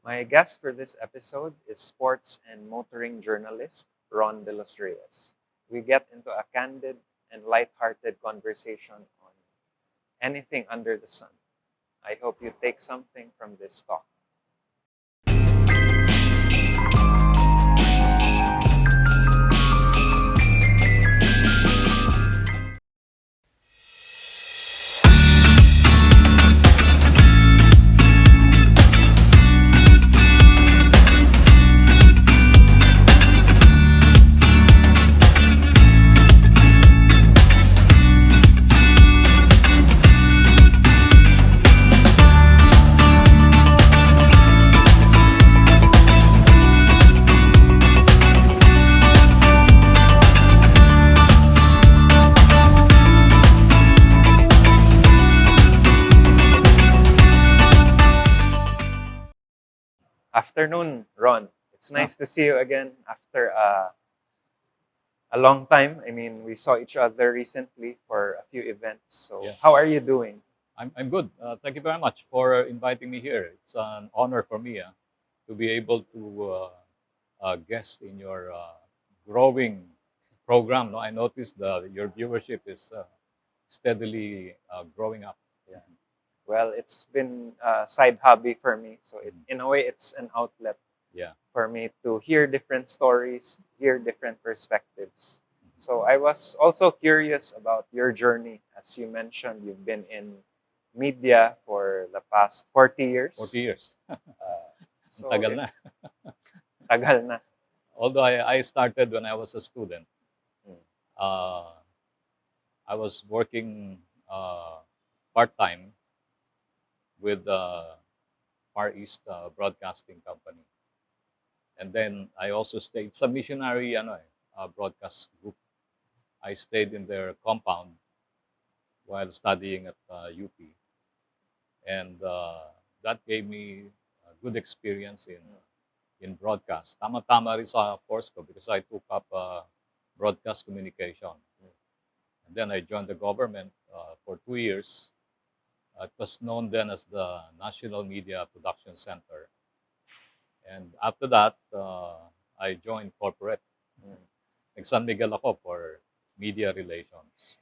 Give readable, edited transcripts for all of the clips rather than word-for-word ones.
My guest for this episode is sports and motoring journalist Ron de Los Reyes. We get into a candid and light-hearted conversation on anything under the sun. I hope you take something from this talk. Afternoon, Ron. It's Ah, nice to see you again after a long time. I mean, we saw each other recently for a few events. So, yes. how are you doing? I'm good. Thank you very much for inviting me here. It's an honor for me to be able to guest in your growing program. No, I noticed your viewership is steadily growing up. Yeah. Well, it's been a side hobby for me. So, Mhm. in a way, it's an outlet Yeah. for me to hear different stories, hear different perspectives. Mhm. So, I was also curious about your journey. As you mentioned, you've been in media for the past 40 40 years. years. Uh, Ang so, tagal if na. tagal na. Although I started when I was a student. Mm. Uh, I was working part-time with Far East Broadcasting Company. And then I also stayed sa missionary broadcast group. I stayed in their compound while studying at UP, and that gave me a good experience in broadcast. Tama-tama rin sa course ko because I took up broadcast communication. And then I joined the government for 2 years. It was known then as the National Media Production Center. And after that, I joined corporate. Mm. Nag-San Miguel ako for media relations.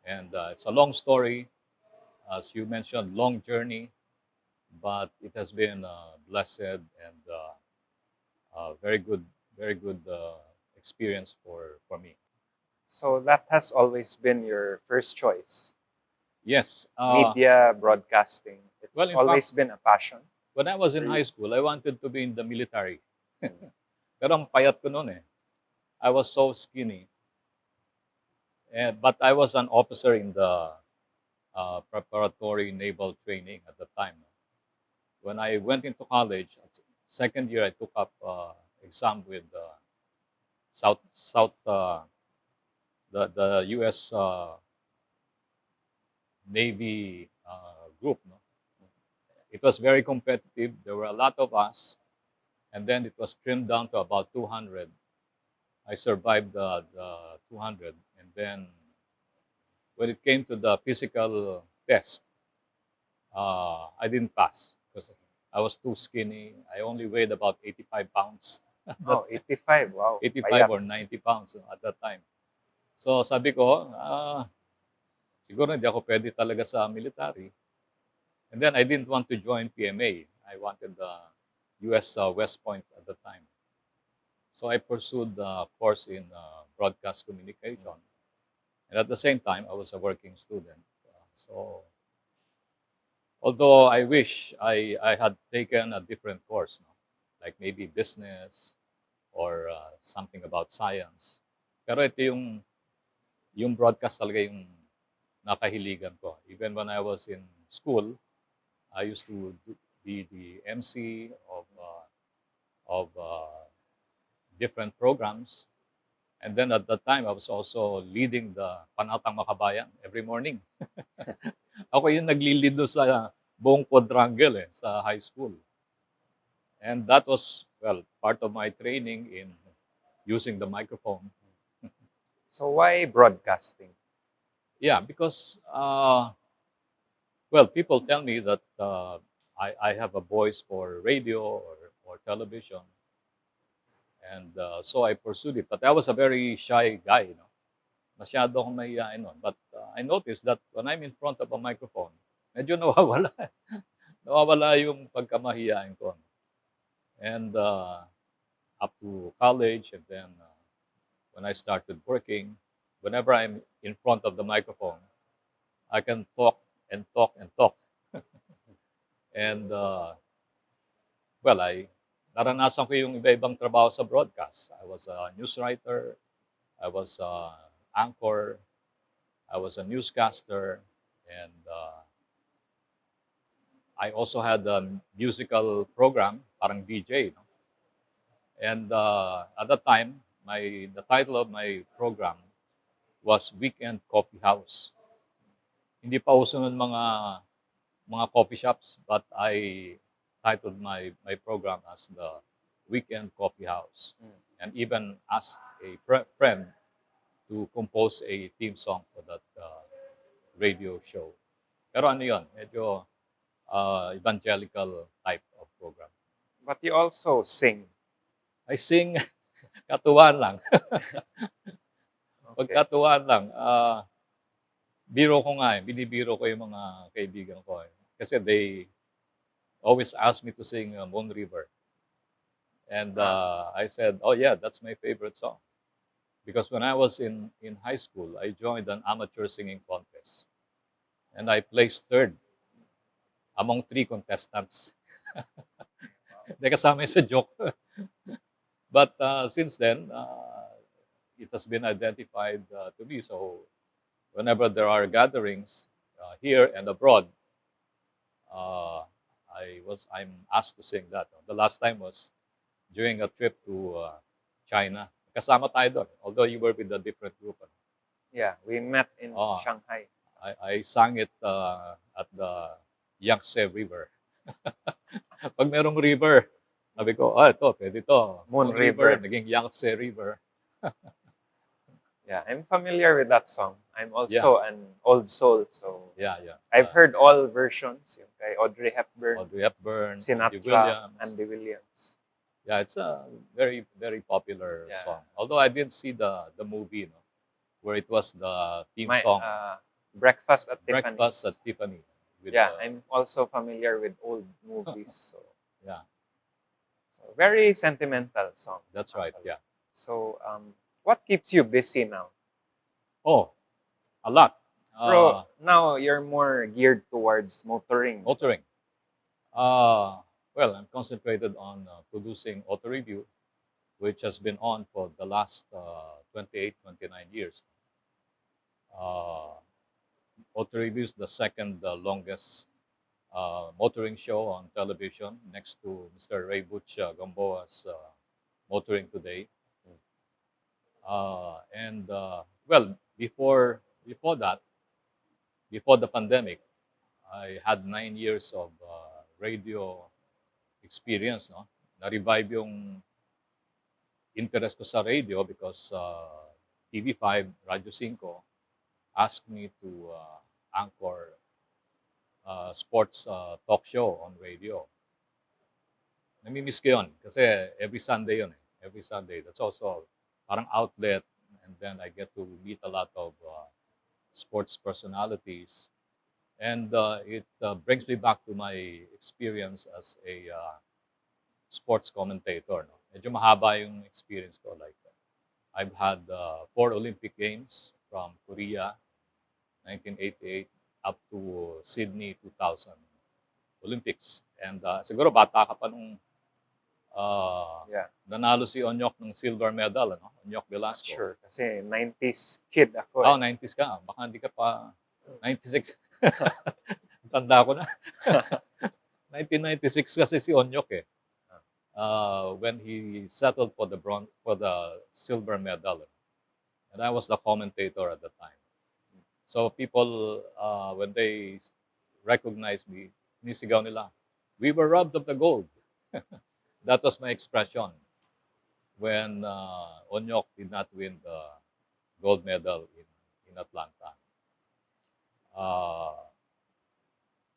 And it's a long story. As you mentioned, long journey, but it has been blessed and very good experience for me. So that has always been your first choice. Yes. Media, broadcasting. Well, It's in fact, always been a passion when I was for in high you. school, I wanted to be in the military. Mm. Pero ang payat ko noon eh. I was so skinny. But I was an officer in the preparatory naval training at the time. When I went into college, second year, I took up exam with South the U.S. Navy group. No? It was very competitive. There were a lot of us, and then it was trimmed down to about 200. I survived the 200, and then when it came to the physical test, I didn't pass because I was too skinny. I only weighed about 85 pounds at that Oh, time, 85. Wow, 85 payat. or 90 pounds at that time. So sabi ko, siguro hindi ako pwede talaga sa military. And then I didn't want to join PMA. I wanted the US West Point at the time. So I pursued the course in broadcast communication. And at the same time, I was a working student. So although I wish I had taken a different course, no? Like maybe business or something about science. Pero ito yung broadcast talaga yung nakahiligan ko. Even when I was in school, I used to be the MC of different programs. And then at that time, I was also leading the Panatang Makabayan every morning. Ako yung nagli-lead doon sa buong quadrangle sa high school. And that was, well, part of my training in using the microphone. So why broadcasting? Yeah, because, well, people tell me that I have a voice for radio or television, and so I pursued it. But I was a very shy guy, you know. Masyado akong mahihain nun. But I noticed that when I'm in front of a microphone, medyo nawawala. Nawawala yung pagkamahiyain ko. And up to college, and then when I started working, whenever I'm in front of the microphone, I can talk and talk and talk. And well, naranasan ko yung iba-ibang trabaho sa broadcast. I was a news writer, I was a anchor, I was a newscaster, and I also had a musical program, parang DJ. No? And at that time, the title of my program was Weekend Coffee House. Hindi pa uso nun mga coffee shops, but I titled my program as the Weekend Coffee House, and even asked a friend to compose a theme song for that radio show. Pero ano yun, medyo evangelical type of program. But you also sing. I sing katuwaan lang. Okay. Pagkatuwaan lang. Biro ko nga binibiro ko yung mga kaibigan ko. Kasi they always ask me to sing Moon River. And I said, oh yeah, that's my favorite song. Because when I was in high school, I joined an amateur singing contest. And I placed third among 3 contestants. Hindi kasama sa joke. But since then, it has been identified to me. So whenever there are gatherings here and abroad, I'm asked to sing that. The last time was during a trip to China. Kasama tayo doon, although you were with a different group. Yeah, we met in Oh. Shanghai. I sang it at the Yangtze River. Pag merong river, sabi ko, ito, pwede ito. Moon River. Naging Yangtze River. Yeah, I'm familiar with that song. I'm also an old soul, so Yeah. I've heard all versions. Yung kay Audrey Hepburn, Audrey Hepburn, Sinatra, Andy Williams. Andy Williams. Yeah, it's a very, very popular Yeah. song. Although I didn't see the movie, no, where it was the theme song, Breakfast at Tiffany's. Breakfast at Tiffany. With, Yeah, I'm also familiar with old movies. So yeah, so very sentimental song. that's right. actually. Yeah. So what keeps you busy now? Oh, a lot. Bro, now you're more geared towards motoring. Motoring. Well, I'm concentrated on producing Auto Review, which has been on for the last 28, 29 years. Auto Review is the second longest motoring show on television, next to Mr. Ray Butch Gamboa's Motoring Today. And well, before that, before the pandemic, I had 9 years of radio experience. No? Na-revive yung interest ko sa radio because TV5, Radyo 5, asked me to anchor sports talk show on radio. Namimiss ko yun kasi every Sunday yun. Every Sunday. That's also parang outlet, and then I get to meet a lot of sports personalities. And it brings me back to my experience as a sports commentator. No? Medyo mahaba yung experience ko. Like, I've had 4 Olympic Games from Korea, 1988, up to Sydney 2000 Olympics. And siguro bata ka pa nung nanalo si Onyok ng silver medal, ano? Onyok Velasco. Sure, kasi 90s kid ako. Oh, 90s ka. Baka hindi ka pa 96. Tanda ko na. 1996 kasi si Onyok eh. When he settled for the silver medal. And I was the commentator at the time. So people, when they recognized me, nisigaw nila, we were robbed of the gold. That was my expression when Onyok did not win the gold medal in Atlanta.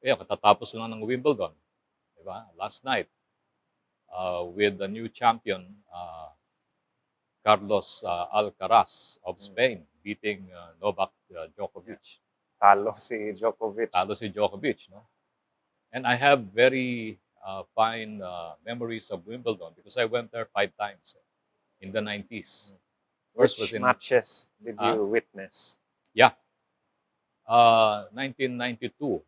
Katatapos lang ng Wimbledon. diba? Last night, with the new champion, Carlos Alcaraz of Spain, beating Novak Yeah. Djokovic. Talo si Djokovic. Talo si Djokovic, no? And I have very fine memories of Wimbledon because I went there 5 times in the 90s. First was Which in, matches did huh? you witness? Yeah, 1992.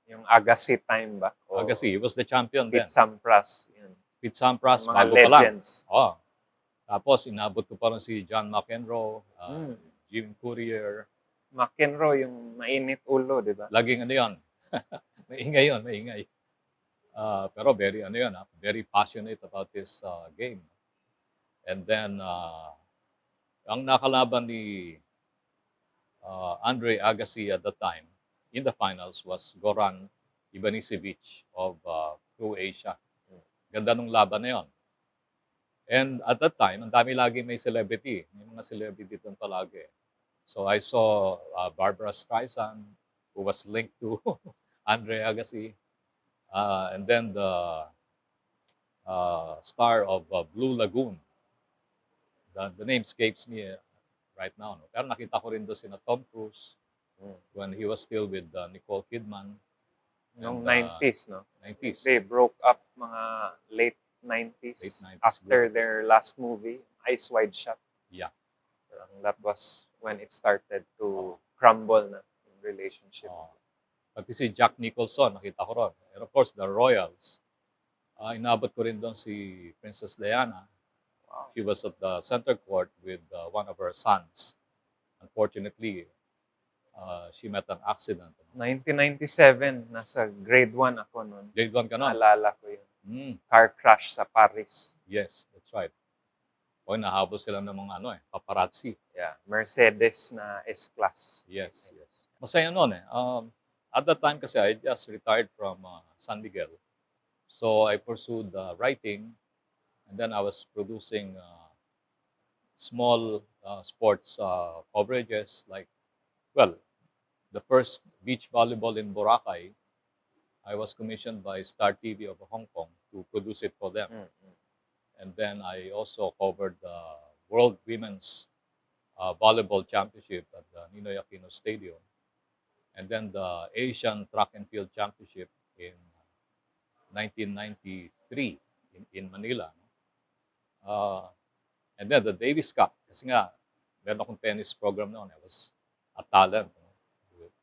Yung Agassi time ba? Agassi, O he was the champion Pete then. Sampras? Yun. Pete Yung Sampras, mga bago pa lang. legends. Oh. Tapos, inabot ko pa rin si John McEnroe, Mm. Jim Courier. McEnroe, yung mainit ulo, di ba? Laging ano yun. Maingay yun, maingay. Pero very, ano yun, very passionate about this game. And then, ang nakalaban ni Andre Agassi at the time in the finals was Goran Ivanisevic of Croatia. Ganda nung laban na yun. And at that time, ang dami lagi may celebrity. May mga celebrity doon palagi. So I saw Barbara Streisand, who was linked to Andre Agassi. And then the star of Blue Lagoon. The name escapes me right now. No? Pero nakita ko rin doon sina Tom Cruise when he was still with Nicole Kidman. Noong And, 90s, no? 90s. They broke up mga late 90s, Late 90s after group. their last movie, Eyes Wide Shut. Yeah. That was when it started to crumble na yung relationship. Pati si Jack Nicholson, nakita ko ron. And of course, the Royals. Inabot ko rin doon si Princess Diana. Wow. She was at the center court with one of her sons. Unfortunately, she met an accident. 1997, nasa grade 1 ako noon. Grade 1 ka nun? Naalala ko yun. Mm, Car crash sa Paris. yes, that's right. O, nahabol sila ng mga paparazzi. Yeah, Mercedes na S-Class. Yes, yes. Masaya noon eh. At that time kasi I just retired from San Miguel. So I pursued writing, and then I was producing small sports coverages like, well, the first beach volleyball in Boracay, I was commissioned by Star TV of Hong Kong to produce it for them. And then I also covered the World Women's Volleyball Championship at the Ninoy Aquino Stadium. And then the Asian Track and Field Championship in 1993 in Manila. And then the Davis Cup, kasi nga, meron akong tennis program noon. I was a talent.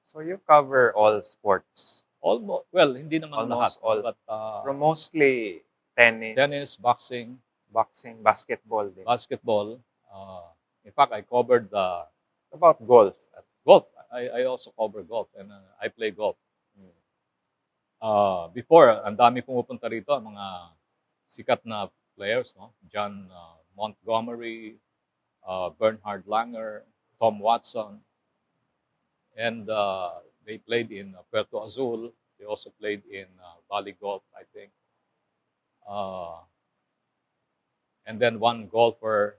So you cover all sports? Almost, well, hindi naman Almost lahat. all. But, Pero mostly tennis, boxing, basketball din. basketball. In fact, I covered About golf? golf. I also cover golf and I play golf. Before, ang dami pumupunta rito, mga sikat na players, no? John Montgomery, Bernhard Langer, Tom Watson. And they played in Puerto Azul. They also played in Valley Golf, I think. And then one golfer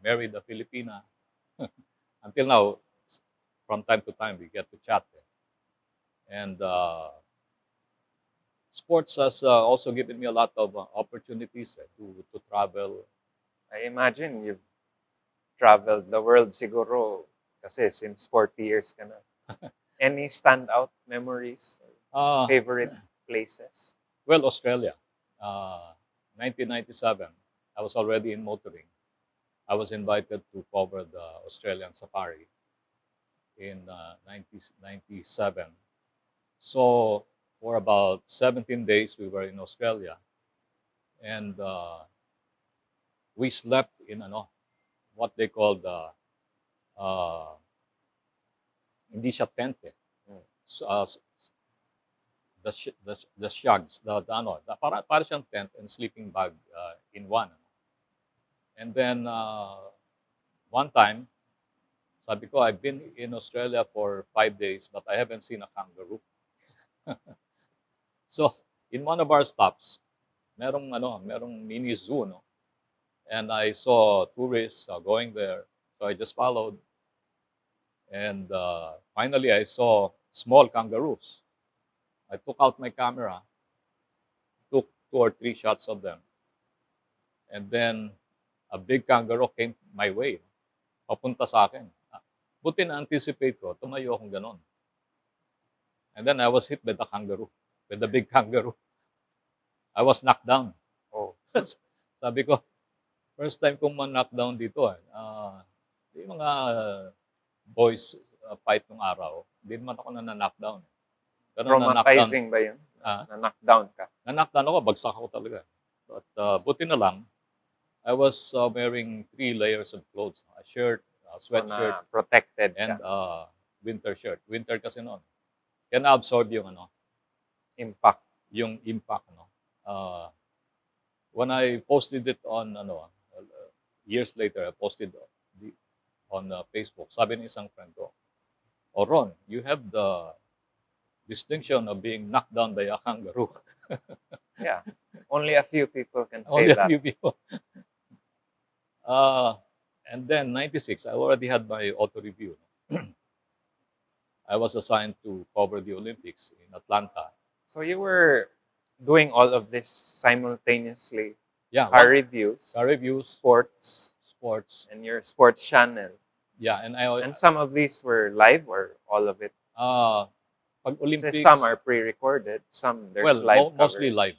married a Filipina. Until now, from time to time, we get to chat. And sports has also given me a lot of opportunities to travel. I imagine you've traveled the world siguro kasi since 40 years ka na. Any standout memories? Favorite places? Well, Australia. 1997, I was already in motoring. I was invited to cover the Australian safari in 1997. So for about 17 days, we were in Australia. And we slept in what they call the hindi siya tent eh. The shags, para siyang tent and sleeping bag in one. And then one time, sabi ko, I've been in Australia for 5 days, but I haven't seen a kangaroo. So in one of our stops, merong mini zoo, no? And I saw tourists going there, so I just followed. And finally, I saw small kangaroos. I took out my camera, 2 or 3 shots of them. And then a big kangaroo came my way, papunta sa akin. Buti na-anticipate ko, tumayo akong ganon. And then I was hit by the kangaroo, with the big kangaroo. I was knocked down. Oh, Sabi ko, first time kong ma-knockdown dito. Yung mga boys fight nung araw, hindi naman ako na-knockdown. Pero na-knockdown, traumatizing ba yun? Ah. Na-knockdown ka? na-knockdown ako, bagsak ako talaga. But buti na lang, I was wearing 3 layers of clothes. A shirt, a So, sweatshirt, na protected and ka. winter shirt. Winter kasi noon. Kaya na-absorb yung Impact. yung impact. When I posted it on years later, I posted on Facebook. Sabi ng isang friend ko, "Oh, Ron, you have the distinction of being knocked down by a kangaroo." Yeah. Only a few people can say Only a that. few people. And then 96, I already had my auto review. I was assigned to cover the Olympics in Atlanta. So you were doing all of this simultaneously. Yeah, Car reviews, car reviews, sports, and your sports channel. Yeah, and And some of these were live or all of it? pag Kasi Olympics, some are pre-recorded, some there's live mostly coverage. live.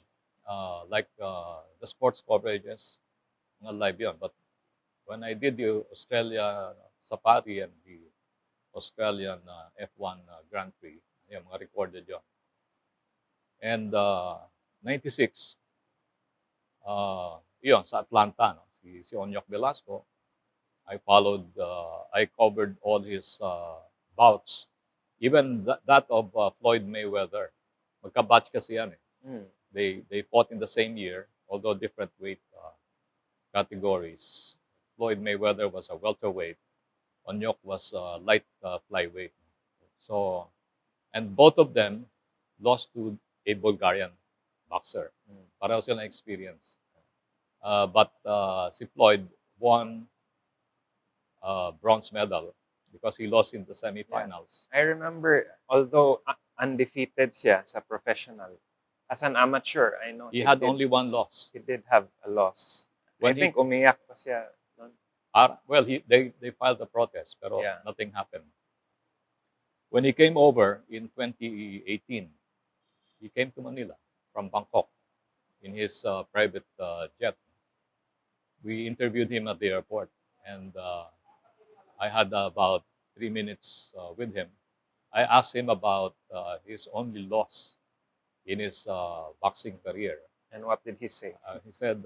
Like the sports coverages, mga live yun. But when I did the Australia Safari and the Australian F1 Grand Prix, yung mga recorded yun. And 96, yun, sa Atlanta, si Onyok Velasco, I covered all his bouts. Even that of Floyd Mayweather. Magka-batch kasi yan eh. Mm. They fought in the same year, although different weight categories. Floyd Mayweather was a welterweight. Onyok was light flyweight. So, and both of them lost to a Bulgarian boxer. Pareho silang experience. But si Floyd won bronze medal because he lost in the semifinals. I remember, although undefeated siya sa professional, as an amateur, I know He had only one loss. he did have a loss. I think umiyak pa siya. Well, they filed a protest, pero Yeah. nothing happened. When he came over in 2018, he came to Manila from Bangkok in his private jet. We interviewed him at the airport, and I had about 3 minutes with him. I asked him about his only loss in his boxing career. And what did he say? He said,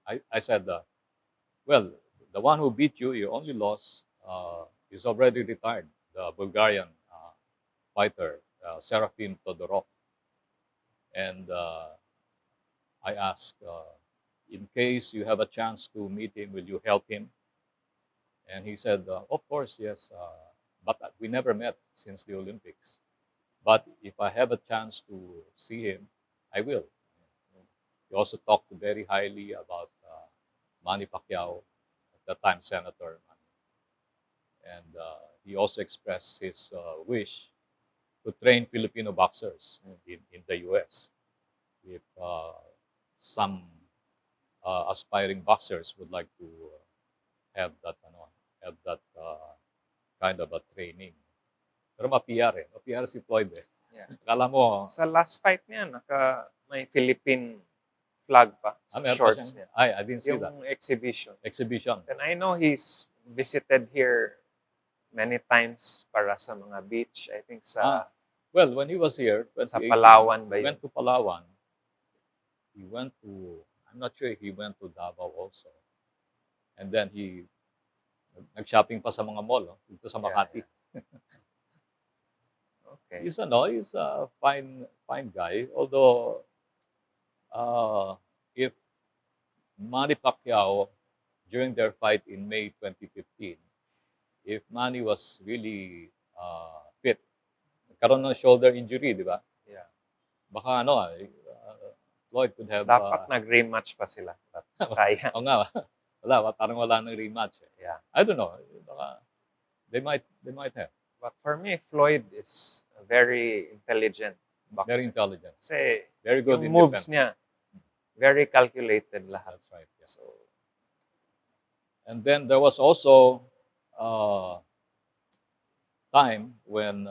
I said, well, the one who beat you, your only loss, is already retired, the Bulgarian fighter, Serafim Todorov. And I asked, in case you have a chance to meet him, will you help him? And he said, of course, yes, but we never met since the Olympics. But if I have a chance to see him, I will. He also talked very highly about Manny Pacquiao, at that time Senator Manny. And he also expressed his wish to train Filipino boxers in the U.S. If some aspiring boxers would like to have that kind of a training. Pero ma-PR eh. Ma-PR si Floyd eh. Yeah. Akala mo, Sa last fight niya, may Philippine flag pa sa meron pa shorts siyang, niya. I didn't see that. Yung exhibition. Exhibition. And I know he's visited here many times para sa mga beach. I think sa Well, when he was here, sa 2018, Palawan ba he yun? went to Palawan. He went to, I'm not sure if he went to Davao also. And then he nag-shopping pa sa mga mall dito sa Makati. Okay. He's a fine guy. Although, if Manny Pacquiao, during their fight in May 2015, if Manny was really fit, nagkaroon ng shoulder injury, di ba? Yeah. Baka Floyd could have... Dapat nag-rematch pa sila. Sayang. Oo nga, parang wala nang rematch. Eh. Yeah. I don't know. Baka, they might have. But for me, Floyd is a very intelligent boxer. Very intelligent. Kasi Very good yung in moves defense. niya, Very calculated lahat. That's right. Yeah. So, And then there was also uh, time when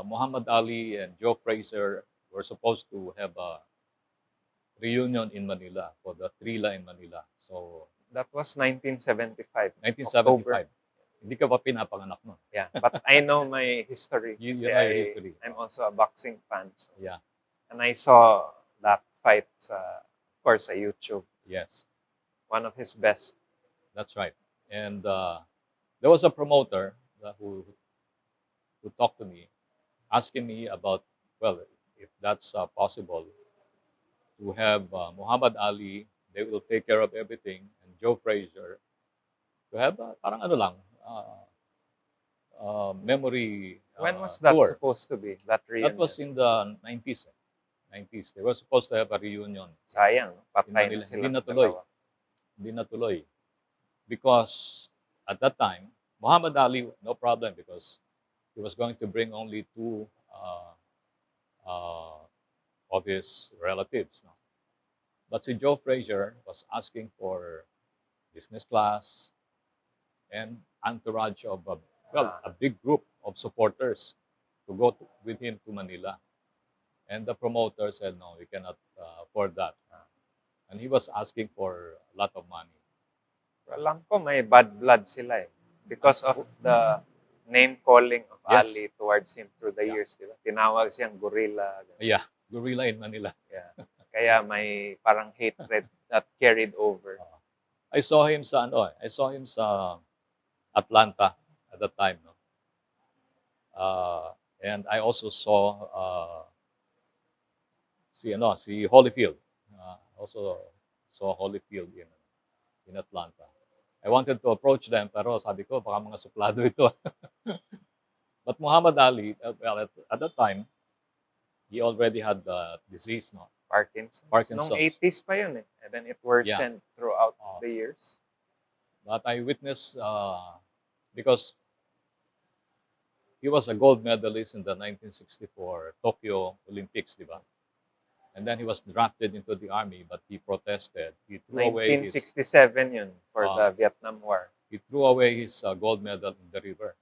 Muhammad Ali and Joe Frazier were supposed to have a reunion in Manila for the Trila in Manila. So, that was 1975, October. 1975. Hindi ka pa pinapanganak nun. Yeah, but I know my history You kasi know your history. I'm also a boxing fan. So, Yeah. and I saw that fight of course, sa YouTube. Yes. One of his best. That's right. And there was a promoter who talked to me, asking me about, well, if that's possible, to have Muhammad Ali, they will take care of everything, and Joe Frazier, to have parang ano lang, memory When was that tour. supposed to be, that reunion? That was in the 90s. 90s. They were supposed to have a reunion. Sayang, In patay na Manila. sila Hindi natuloy. dalawa. Hindi natuloy. Because at that time, Muhammad Ali, no problem, because he was going to bring only two uh, of his relatives. No? But si Joe Frazier was asking for business class and entourage of a big group of supporters to go with him to Manila. And the promoter said, no, we cannot afford that. And he was asking for a lot of money. Alam ko may bad blood sila eh. Because of the name calling of Yes. Ali towards him through the years, di ba? Tinawag siyang gorilla. Yeah, gorilla in Manila. Yeah. Kaya may parang hatred that carried over. I saw him sa Atlanta at that time, no. And I also saw si Holyfield. Also saw Holyfield in Atlanta. I wanted to approach them, pero sabi ko baka mga suplado ito. But Muhammad Ali, well, at that time, he already had the disease, no? Parkinson's. Nung 80s pa yun eh. And then it worsened throughout the years. But I witnessed, because he was a gold medalist in the 1964 Tokyo Olympics, di ba? And then he was drafted into the army, but he protested. He threw away his 1967 yun for the Vietnam War. he threw away his gold medal in the river.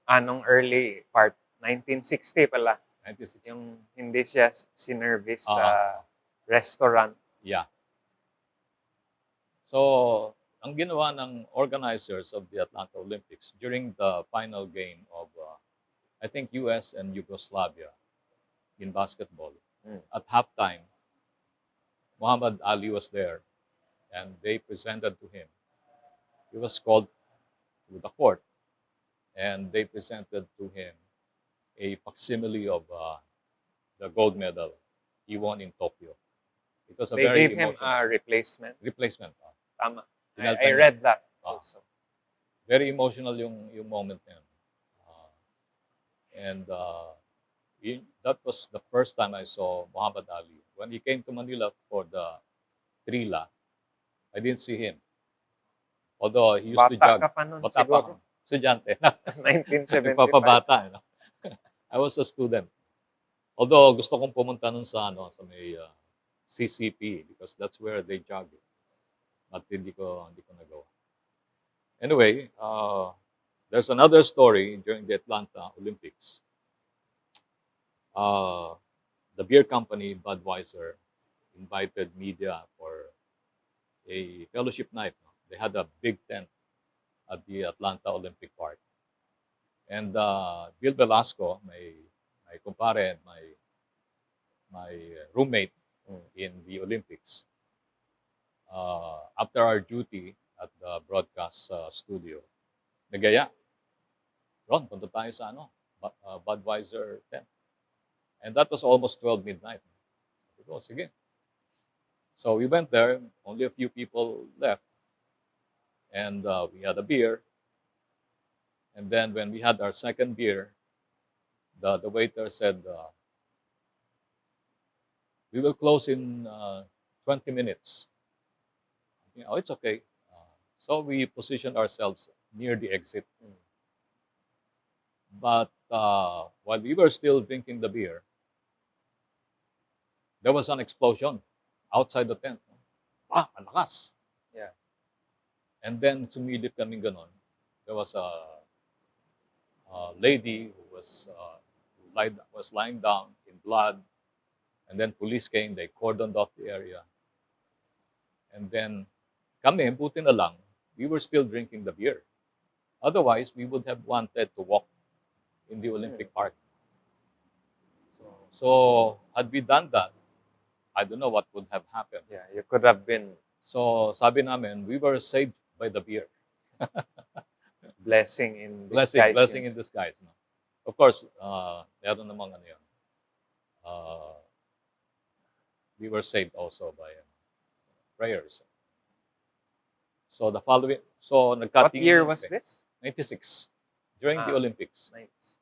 Anong early part? 1960 pala. 1960. Yung hindi siya sinervice sa restaurant. Yeah. So, ang ginawa ng organizers of the Atlanta Olympics during the final game of, I think, US and Yugoslavia in basketball, at halftime, Muhammad Ali was there, and they presented to him. He was called to the court, and they presented to him a facsimile of the gold medal he won in Tokyo. It was a They very gave him emotional a replacement. replacement. Tama. Pinaltan I niya. read that also. Very emotional yung moment na yun. And that was the first time I saw Muhammad Ali. When he came to Manila for the Trila, I didn't see him. Although he used to jog. Bata ka pa nun Bata siguro. pa. Estudyante. 1975. Nagpapabata. No? I was a student. Although gusto kong pumunta nun sa may CCP because that's where they jog. But hindi ko nagawa. Anyway, there's another story during the Atlanta Olympics. The beer company Budweiser invited media for a fellowship night. No? They had a big tent at the Atlanta Olympic Park. And Bill Velasco, my kumpare and my roommate in the Olympics, after our duty at the broadcast studio, nagaya, Ron, punta tayo sa Budweiser tent. And that was almost 12 midnight. Oh, sige. So we went there, only a few people left. And we had a beer. And then when we had our second beer, the waiter said, we will close in 20 minutes. Oh, it's okay. So we positioned ourselves near the exit. But while we were still drinking the beer, there was an explosion outside the tent. Ang lakas. Yeah. And then sumilip kami ganon. There was a lady who was lying down in blood. And then police came, they cordoned off the area. And then kami, buti na lang, we were still drinking the beer. Otherwise, we would have wanted to walk in the Olympic Park. So had we done that, I don't know what would have happened. Yeah, you could have been So sabi namin, we were saved by the beer. blessing in disguise. Blessing yun. in disguise. No? Of course, meron namang ano yun. We were saved also by prayers. So the following, so What nagkatingin year kami. was this? 96, during the Ah. Olympics. Nice.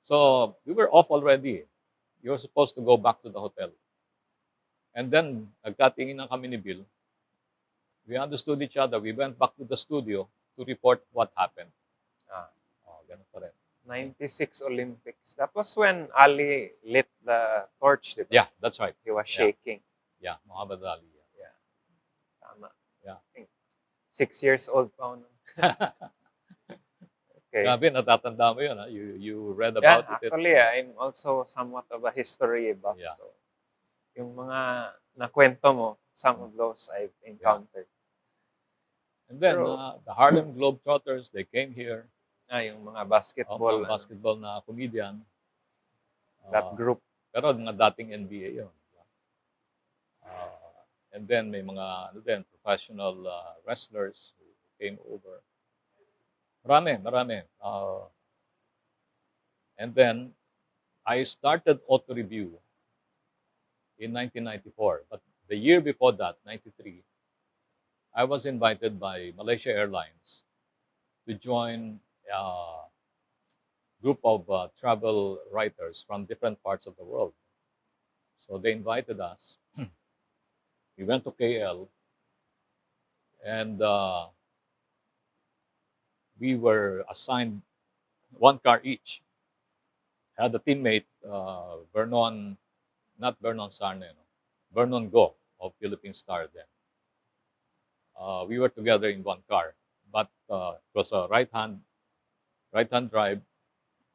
So we were off already. You were supposed to go back to the hotel. And then, nagkatingin na kami ni Bill. We understood each other. We went back to the studio to report what happened. Ah. Oh, ganun pa rin. 96 Olympics. That was when Ali lit the torch, di ba? Yeah, that's right. He was Yeah. shaking. Yeah, Muhammad Ali. Yeah. Tama. Yeah. I think 6 years old pa ako nun. Okay. Grabe, natatanda mo yun. Ha? You read Yeah, about it. actually, I'm also somewhat of a history buff. Yeah. So, yung mga nakwento mo, some of those I've encountered. And then, Pero- the Harlem Globetrotters, they came here. Yung mga basketball, Mga basketball na comedian. that group. Pero mga dating NBA yun. And then may mga professional wrestlers who came over. Marami. And then I started Auto Review in 1994. But the year before that, 93, I was invited by Malaysia Airlines to join a group of travel writers from different parts of the world. So they invited us. We went to KL, and we were assigned one car each. I had a teammate, Vernon Sarne, Vernon Go of Philippine Star then. We were together in one car, but it was a right-hand drive,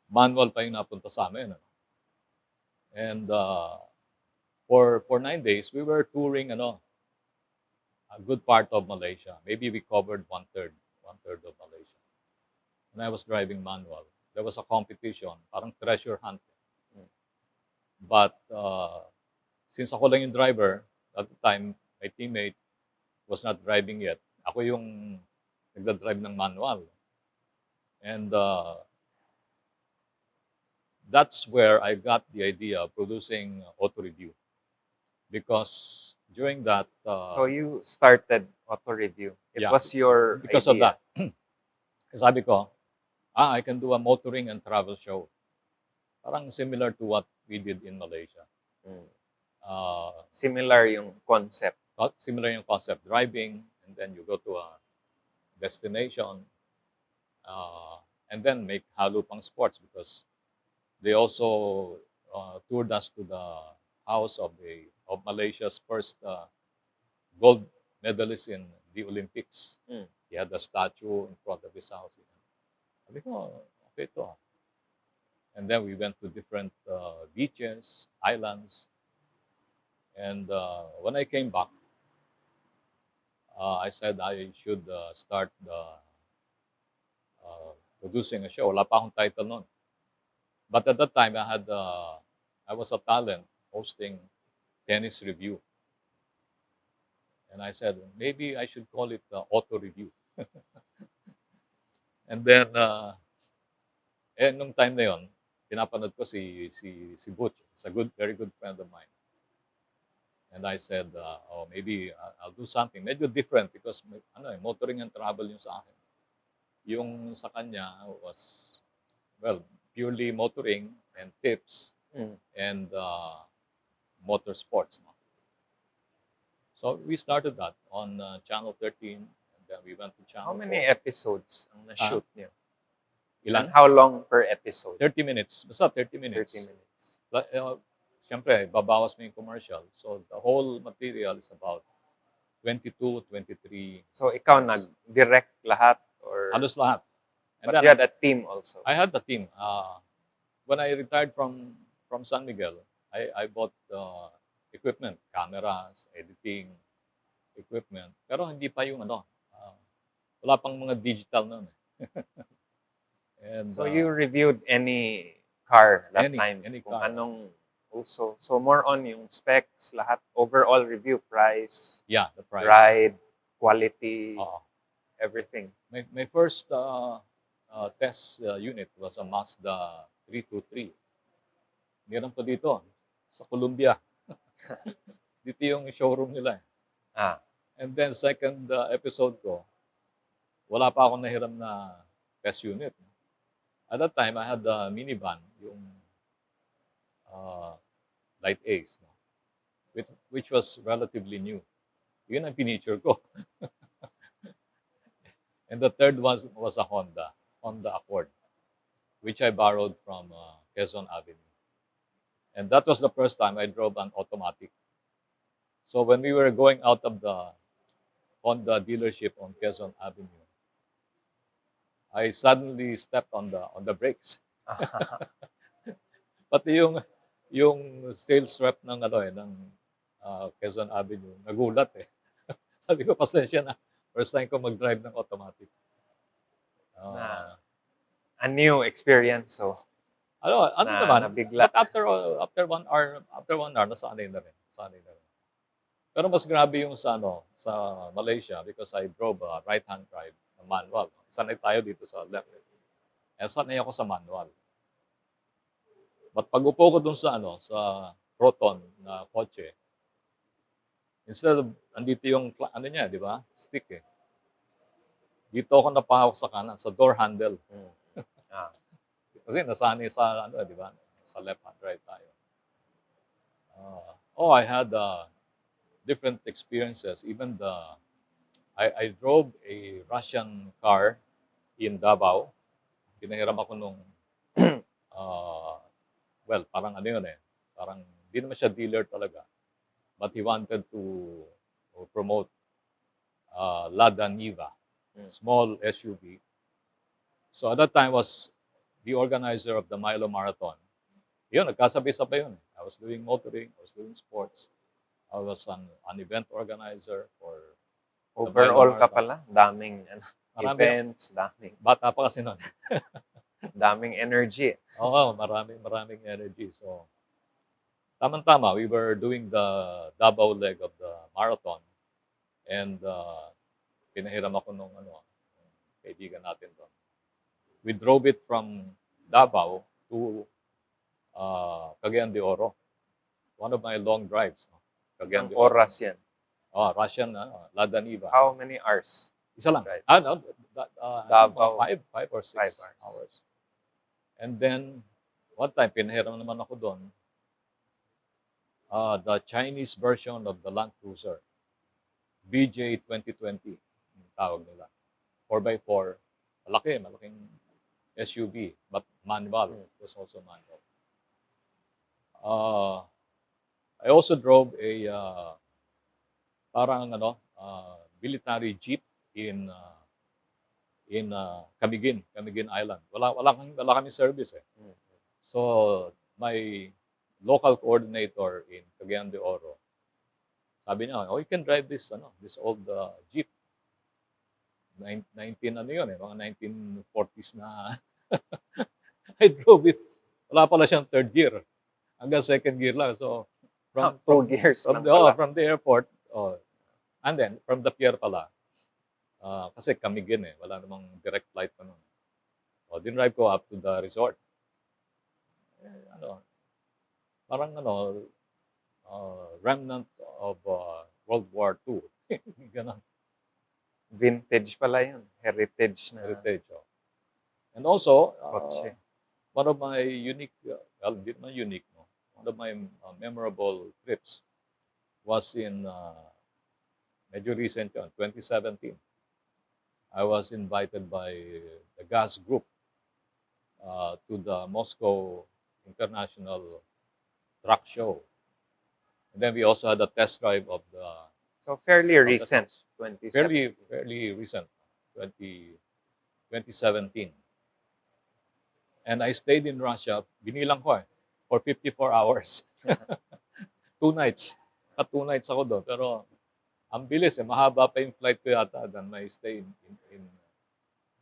manual pa yung napunta sa amin. And for 9 days, we were touring a good part of Malaysia. Maybe we covered one third of Malaysia. And I was driving manual. There was a competition, parang treasure hunt. But since ako lang yung driver, at the time, my teammate was not driving yet. Ako yung nagda-drive ng manual. And that's where I got the idea of producing Auto Review. Because during that... So you started Auto Review. It Yeah. was your because idea. of that. Sabi ko, I can do a motoring and travel show. Parang similar to what we did in Malaysia. Similar yung concept. Similar yung concept, driving, and then you go to a destination, and then make halupang sports, because they also toured us to the house of Malaysia's first gold medalist in the Olympics. He had a statue in front of his house. Sabi ko, okay to. And then we went to different beaches, islands. And when I came back, I said I should start producing a show. Wala pa akong title nun. But at that time, I was a talent hosting tennis review. And I said, maybe I should call it Auto Review. And then, nung time na yon, pinapanood ko si Butch. He's a very good friend of mine. And I said, maybe I'll do something medyo different, because motoring and travel yung sa akin. Yung sa kanya was, purely motoring and tips and motorsports. No? So we started that on Channel 13, and then we went to Channel How many 4. episodes ang na-shoot niyo? Ilan? And how long per episode? 30 minutes. Basta 30 minutes. 30 minutes. Siyempre, babawas mo yung commercial. So, the whole material is about 22, 23 So ikaw hours. nag-direct lahat or Halos lahat. And but then you had a team also. I had the team. When I retired from San Miguel, I bought equipment, cameras, editing equipment. Pero hindi pa yung wala pang mga digital noon. And So you reviewed any car that time any kung car. anong uso. So more on yung specs, lahat overall review, price, Yeah, the price. ride, quality, Oo. everything. My first test unit was a Mazda 323. Meron ko dito sa Columbia. Dito yung showroom nila. Ah, And then second episode ko, wala pa akong nahiram na test unit. At that time, I had a minivan, yung uh, Light Ace, no? Which was relatively new. Yun ang pinicture ko. And the third was a Honda Accord, which I borrowed from Quezon Avenue. And that was the first time I drove an automatic. So when we were going out of the Honda dealership on Quezon Avenue, I suddenly stepped on the brakes. Pati yung sales rep ng ng Quezon Avenue nagulat eh. Sabi ko pasensya na. First time ko mag-drive ng automatic. na a new experience. So Ano naman? nabigla. But after 1 hour nasanay na rin. Sanay na rin. Pero mas grabe yung sa sa Malaysia because I drove a right-hand drive, a manual. Sanay tayo dito sa left. Eh sanay ako sa manual. But pag upo ko dun sa sa Proton na kotse, instead of andito yung niya, di ba? Stick eh. Dito ako napahawak sa kanan, sa door handle. Ah, Kasi nasanay sa di ba? Sa left-hand drive tayo. I had different experiences. Even I drove a Russian car in Davao. Pinahiram ako nung, well, parang yun eh. Parang, di naman siya dealer talaga. But he wanted to promote Lada Niva, small SUV. So at that time was the organizer of the Milo Marathon. Yun, nagkasabay-sabay yun. I was doing motoring, I was doing sports. I was an event organizer for overall ka pala, daming Marami. events, daming Bata pa kasi noon. daming energy. Oo, maraming energy. So, tamang-tama, we were doing the Davao leg of the marathon. And pinahiram ako nung kaibigan natin doon. We drove it from Davao to Cagayan de Oro. One of my long drives. Cagayan de Oro. Oras yan. Russian, Lada Niva. How many hours? Isa lang. Right. Davao. 5 or 6 5 hours. And then, one time, pinahiram naman ako doon, the Chinese version of the Land Cruiser. BJ 2020, yung tawag nila. 4x4, malaking SUV, but manual. It was also manual. I also drove a parang military jeep in Camiguin Island. Wala kami service eh. So my local coordinator in Cagayan de Oro, sabi niya, you can drive this old jeep. 19 mga 1940s na. I drove it. Wala pala siyang third gear. Hanggang second gear lang. So From 2 gears from the airport, and then from the pier pala. Kasi Camiguin eh, wala namang direct flight pa noon. Dinrive ko up to the resort. Parang remnant of World War II. Ganon. Vintage pala yun. Heritage na. Heritage. And also, Kotse. one of my unique, hindi naman unique, no? One of my memorable trips was in, medyo recent yun, 2017. I was invited by the gas group to the Moscow International truck show. And then we also had a test drive So fairly of the recent, trucks. Fairly 2017. fairly recent, 20, 2017. And I stayed in Russia, binilang ko for 54 hours. 2 nights. 2 nights ako doon. Pero ang bilis mahaba pa yung flight ko yata than my stay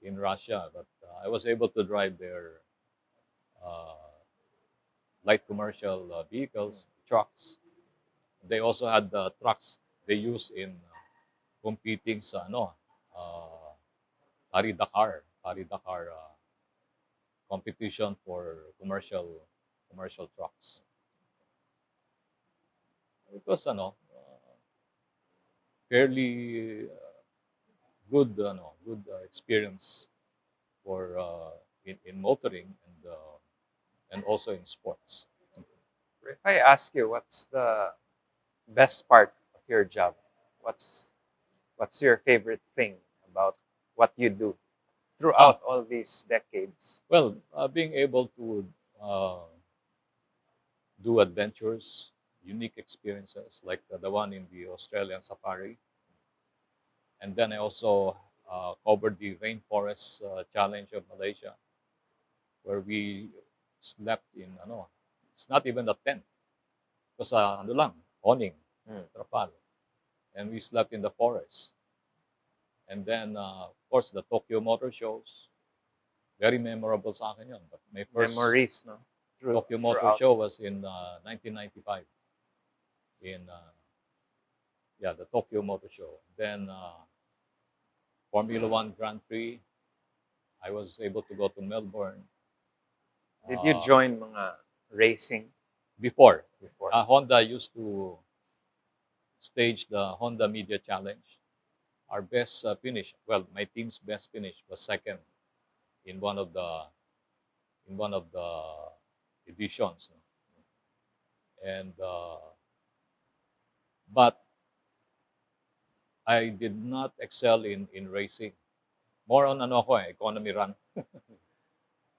in Russia. But I was able to drive their uh, light commercial vehicles, trucks. They also had the trucks they use in competing sa uh, Paris Dakar competition for commercial trucks. It was fairly good experience for in motoring and also in sports. If I ask you, what's the best part of your job? What's what's your favorite thing about what you do Ah, throughout all these decades? well, being able to uh, do adventures, unique experiences like the one in the Australian safari, and then I also covered the rainforest challenge of Malaysia, where we slept in it's not even a tent, because ano lang, awning, Hmm. trapal, and we slept in the forest. And then of course the Tokyo Motor Shows, very memorable sa akin yun. But my first Memories, no? Tokyo Motor Throughout. Show was in 1995 in yeah, the Tokyo Motor Show. Then Formula One Grand Prix, I was able to go to Melbourne. Did you Uh, join mga racing before, before? Honda used to stage the Honda Media Challenge. Our best finish, well, my team's best finish was second in one of the editions. No? And but I did not excel in racing. More on economy run.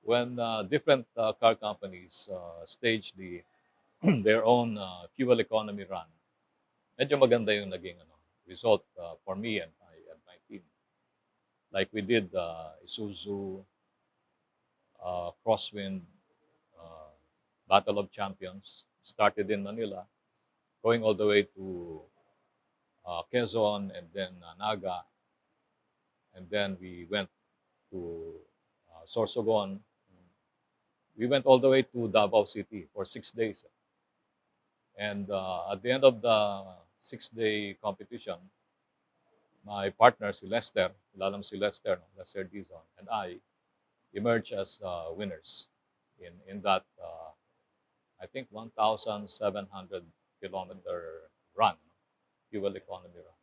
When different car companies stage their own fuel economy run, medyo maganda yung naging result for me and my team. Like we did Isuzu Crosswind uh, Battle of Champions. Started in Manila, going all the way to Quezon and then Naga, and then we went to Sorsogon. We went all the way to Davao City for 6 days. And at the end of the 6 day competition, my partner, si Lester, kilala mo si Lester, no? Lester Dizon, and I emerged as winners in that, I think, 1,700 kilometer run, fuel economy run.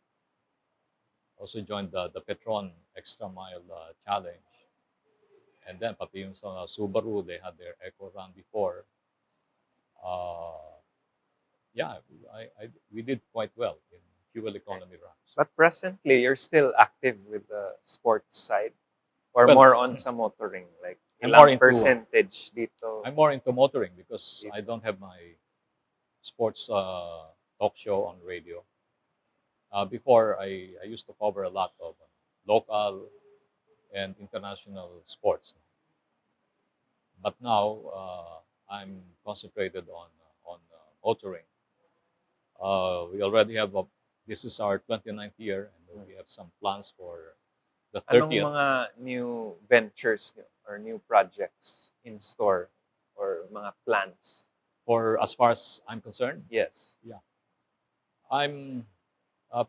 Also joined the Petron Extra Mile Challenge. And then, pati yung sa Subaru, they had their Eco Run before. Uh, yeah, we did quite well in fuel economy runs. But presently, you're still active with the sports side or Well, more on sa motoring? Like, I'm more ilang into percentage dito? I'm more into motoring because I don't have my sports talk show on radio. Before, I used to cover a lot of local and international sports, but now I'm concentrated on motoring. We already have this is our 29th year, and we have some plans for the Anong 30th. mga new ventures niyo or new projects in store or mga plans? For as far as I'm concerned, Yes. I'm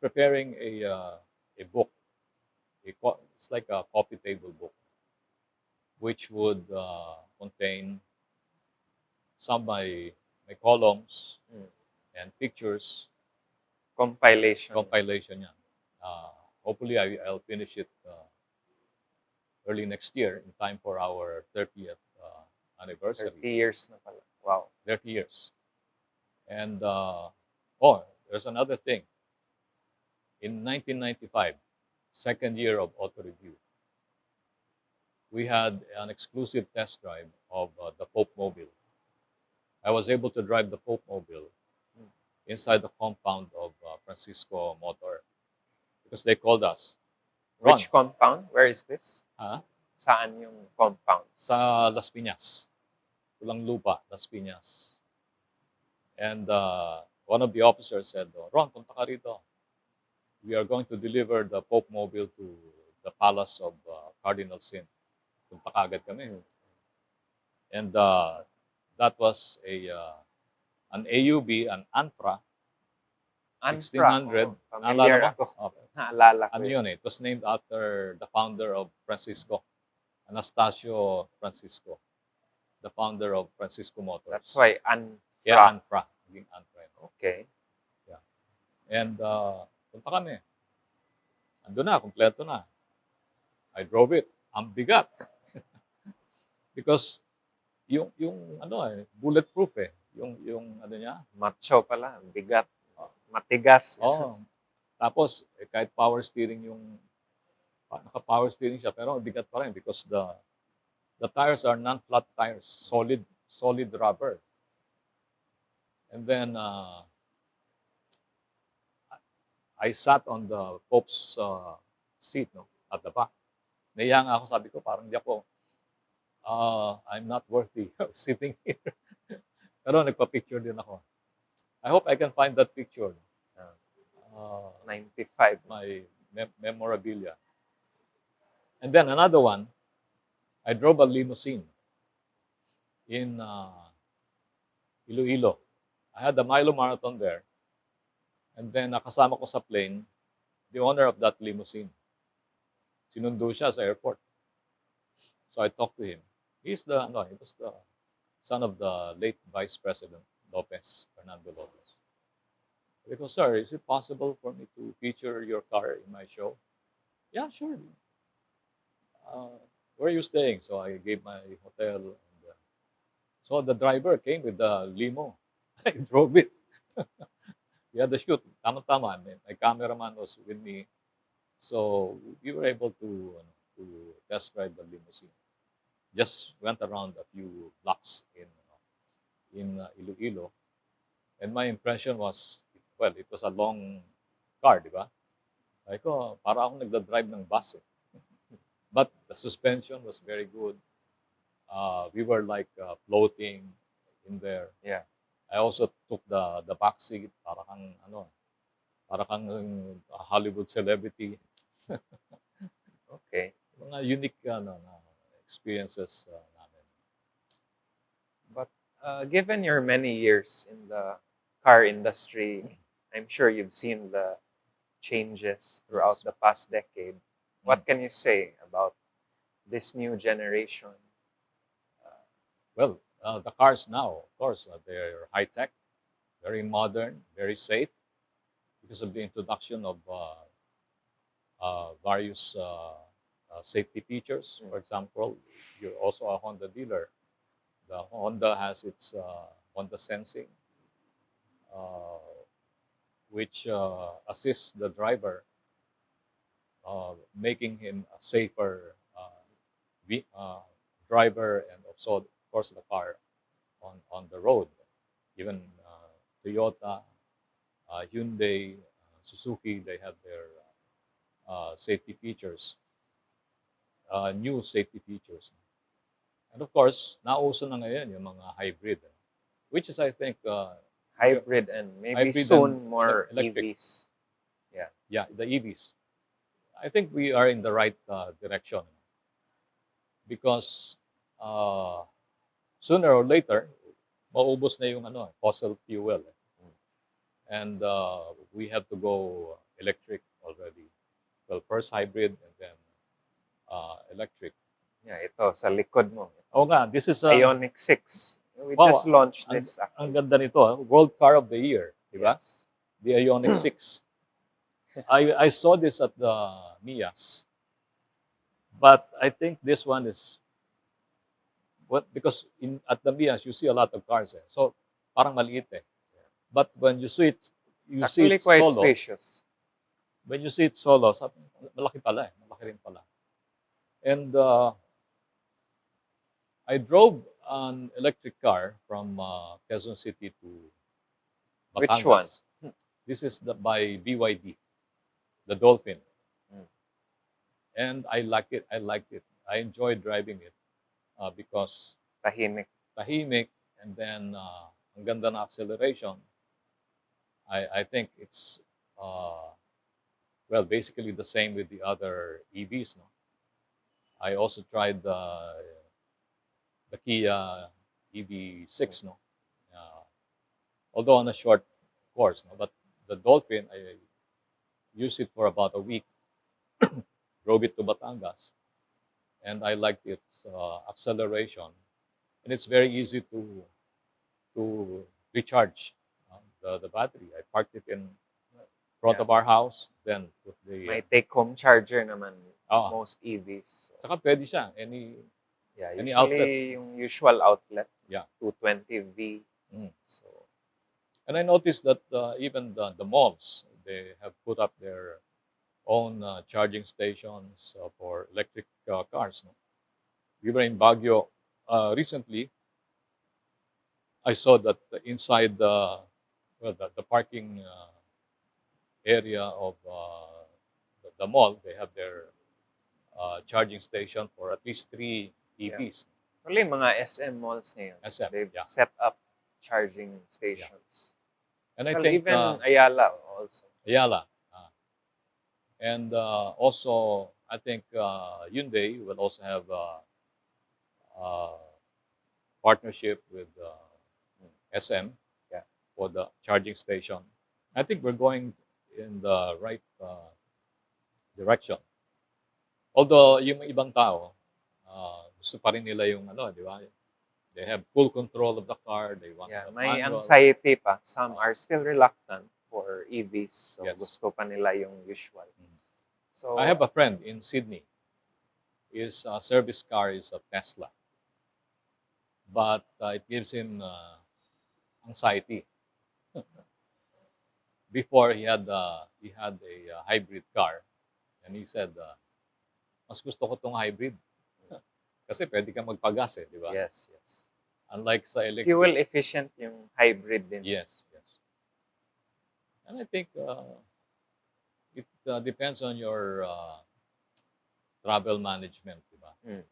preparing a book. It's like a coffee table book, which would contain some of my columns Mm. and pictures Compilation. compilation yan. Hopefully, I'll finish it early next year in time for our 30th 30 anniversary. years na pala. Wow. 30 years. And there's another thing. In 1995, second year of Auto Review, we had an exclusive test drive of the Pope Mobile. I was able to drive the Pope Mobile inside the compound of Francisco Motor because they called us. Ron, Which compound? Where is this? ha? Saan yung compound? Sa Las Piñas. Pulang Lupa, Las Piñas. And one of the officers said, Ron, punta ka rito. We are going to deliver the Pope Mobile to the palace of Cardinal Sin. Punta ka agad kami. And that was an AUB, an Antra, Anfra. 1600. Oh, familiar Naalala mo? ako. Okay. Naalala ko Ano yun. yun eh? It was named after the founder of Francisco, Anastasio Francisco, the founder of Francisco Motors. That's why Anfra. Kaya Anfra. Naging Anfra yun. Okay. Yeah. And punta kami. Ando na, kompleto na. I drove it. Ang bigat. Because yung ano bulletproof eh. Yung ano niya. Macho pala. Bigat. Matigas. Oh. Tapos kahit power steering yung naka-power steering siya pero bigat pa rin because the tires are non-flat tires, solid rubber. And then I sat on the Pope's seat at the back. Naiya nga ako, sabi ko parang di ako I'm not worthy of sitting here. Pero nagpa-picture din ako. I hope I can find that picture. 95. My memorabilia. And then another one, I drove a limousine in Iloilo. I had the Milo Marathon there. And then nakasama ko sa plane, the owner of that limousine. Sinundo siya sa airport. So I talked to him. He was the son of the late Vice President Fernando Lopez. I go, sir, is it possible for me to feature your car in my show? Yeah, sure. Where are you staying? So I gave my hotel. And, so the driver came with the limo. I drove it. We had the shoot. Tama-tama. My cameraman was with me. So we were able to test drive the limousine. Just went around a few blocks in Iloilo. And my impression was, well, it was a long car, di ba? Ay ko, para akong nagda-drive ng bus eh. But the suspension was very good. We were like floating in there. Yeah. I also took the back seat para kang a Hollywood celebrity. Okay. Mga unique experiences namin. But given your many years in the car industry, I'm sure you've seen the changes throughout Yes. the past decade. What can you say about this new generation? Well, the cars now, of course, they're high-tech, very modern, very safe because of the introduction of various safety features. For example, you're also a Honda dealer. The Honda has its Honda Sensing, which assists the driver, making him a safer driver, and also, of course, the car on the road. Even Toyota, Hyundai, Suzuki, they have their safety features, new safety features. And of course, nauso na ngayon yung mga hybrid, which is, I think, Hybrid and maybe Hybrid soon and more electric. EVs. yeah, the EVs. I think we are in the right direction because sooner or later, maubos na yung fossil fuel. And we have to go electric already. Well, first hybrid and then electric. Yeah, ito sa likod mo. Oo nga, this is Ioniq 6. We Wow, just launched this. ang ganda nito, World Car of the Year, di ba? Yes. The Ioniq 6. I saw this at the MIAS, but I think this one is because at the MIAS you see a lot of cars, so parang maliit eh. But when you see it, It's actually quite solo. spacious. When you see it solo, malaki pala malaki rin pala. And I drove an electric car from Quezon City to Which one? Batangas. This is by BYD, the Dolphin, Mm. and I like it. I liked it. I enjoyed driving it because Tahimik. tahimik, and then ang ganda ng acceleration. I think it's well, basically the same with the other EVs. No, I also tried the Kia EV6. No, uh, although on a short course. No, but the Dolphin, I used it for about a week. Drove it to Batangas, and I liked its acceleration, and it's very easy to recharge the battery. I parked it in front Yeah. of our house, then put the May take-home charger naman ah, most EVs. So, saka pwede siya yeah, any outlet. usually yung usual outlet, Yeah. 220V. Mm. So, And I noticed that even the malls, they have put up their own charging stations for electric cars. No? We were in Baguio recently. I saw that inside well, the parking area of the mall, they have their charging station for at least 3 EVs. actually, mga SM malls ngayon, SM, they've yeah. set up charging stations. And I Well, think even Ayala also. Ayala, and also I think Hyundai will also have uh, partnership with SM Yeah. for the charging station. I think we're going in the right direction. Although yung ibang tao, gusto pa rin nila yung ano, di ba? They have full control of the car. They want Yeah, the may manual. anxiety pa. Some are still reluctant for EVs. So, Yes. gusto pa nila yung usual. So, I have a friend in Sydney. His service car is a Tesla, but it gives him anxiety. Before he had a hybrid car, and he said, mas gusto ko tong hybrid kasi pwede kang magpagas di ba? yes, yes. Unlike sa electric. Fuel efficient yung hybrid din. Yes, yes. And I think it depends on your travel management, di ba? Mm.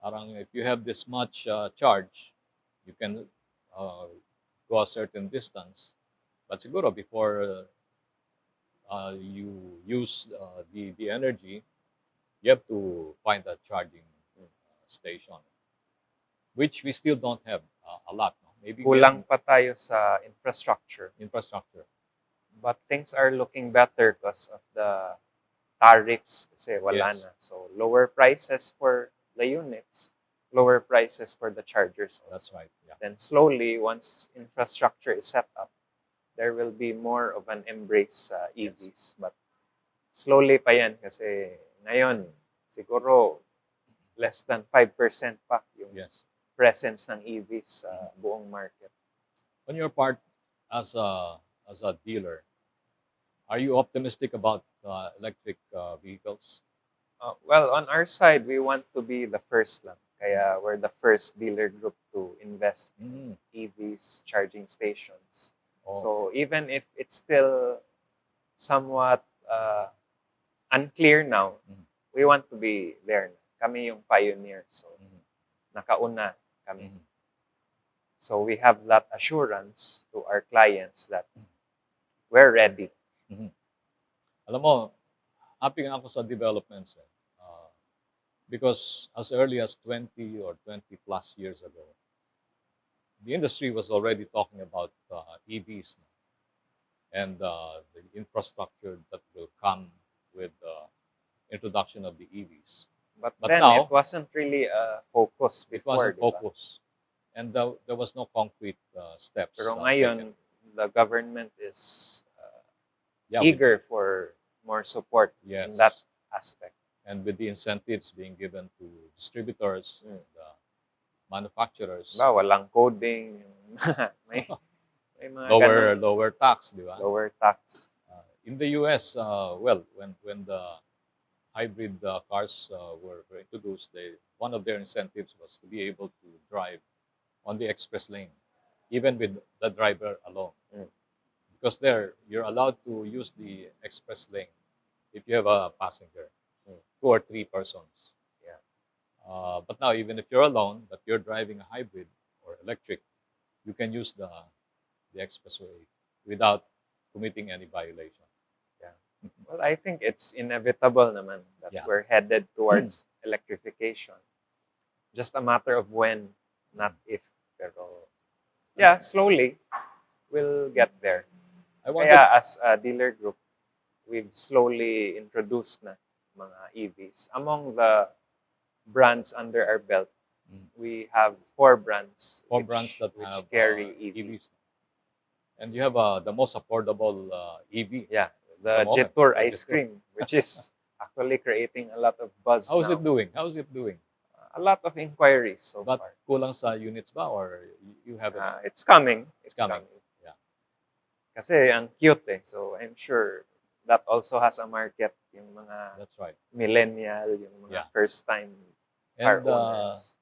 Parang if you have this much charge, you can go a certain distance. But siguro before you use the energy, you have to find a charging station, which we still don't have a lot. No? Maybe we Kulang have pa tayo sa infrastructure. But things are looking better because of the tariffs kasi wala Yes. na. So, lower prices for the units, lower prices for the chargers also. That's right. Yeah. Then slowly, once infrastructure is set up, there will be more of an embrace sa EVs. But slowly pa yan kasi ngayon, siguro less than 5% pa yung Yes. presence ng EVs sa buong market. On your part, as a dealer, are you optimistic about electric vehicles? Well, on our side, we want to be the first lang. Kaya we're the first dealer group to invest in EVs charging stations. Oh. So even if it's still somewhat unclear now, we want to be there. Kami yung pioneer. So nakauna kami. So we have that assurance to our clients that we're ready. Alam mo, happy nga ako sa developments. Because as early as 20 or 20 plus years ago, the industry was already talking about EVs and the infrastructure that will come with the introduction of the EVs. But then now, it wasn't really a focus It before. wasn't di ba? focused. And there was no concrete steps. Pero taken. ngayon, the government is Yeah, eager for more support Yes. in that aspect. And with the incentives being given to distributors and manufacturers, Ba, walang coding. may mga ganun. lower tax, di ba? Lower tax. In the US, well, when the hybrid cars were introduced, one of their incentives was to be able to drive on the express lane, even with the driver alone. Mm. Because there, you're allowed to use the express lane if you have a passenger, Mm. 2 or 3 persons. Yeah. But now, even if you're alone, but you're driving a hybrid or electric, you can use the expressway without committing any violation. Yeah. Well, I think it's inevitable naman that Yeah. we're headed towards electrification. Just a matter of when, not if. Pero yeah, slowly we'll get there. I wanted, Kaya as a dealer group, we've slowly introduced na mga EVs. Among the brands under our belt, Mm. we have 4 brands brands that which have carry EV. EVs. And you have the most affordable EV. Yeah, the the moment, Jetour the ice Jetour. cream, which is actually creating a lot of buzz How's now. it doing? How's it doing? A lot of inquiries so But far. kulang sa units ba or you have it? It's coming. It's coming. Yeah. Kasi ang cute eh. So I'm sure that also has a market, yung mga That's right. millennial, yung mga Yeah. first time car And owners.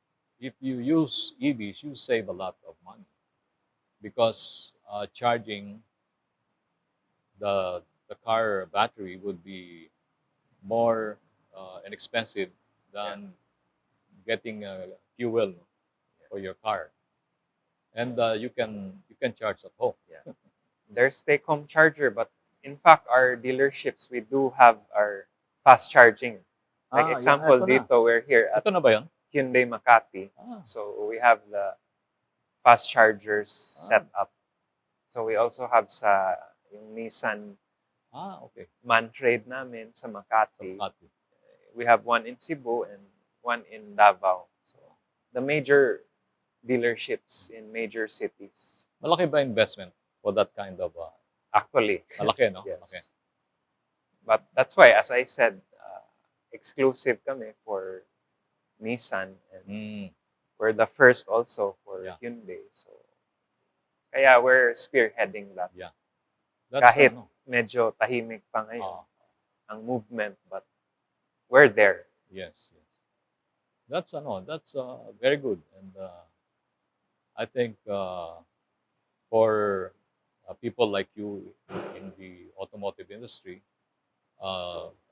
if you use EVs, you save a lot of money because charging the car battery would be more inexpensive than getting fuel for your car, and you can charge at home. Yeah. There's take-home charger, but in fact, our dealerships, we do have our fast charging. Like example, ito na. dito, we're here at Ito na ba yun? Hyundai Makati. Ah, So we have the fast chargers set Ah. up. So we also have sa yung Nissan Okay. man-trade namin sa Sa Makati. Makati. We have one in Cebu and one in Davao. So the major dealerships in major cities. Malaki ba investment for that kind of Actually, malaki, no? yes. Okay. But that's why, as I said, exclusive kami for Nissan and Mm, we're the first also for Yeah. Hyundai. So kaya we're spearheading that. that's Kahit ano. medyo tahimik pa ngayon Ah, ang movement, but we're there. yes. That's very good, and I think for people like you in the automotive industry,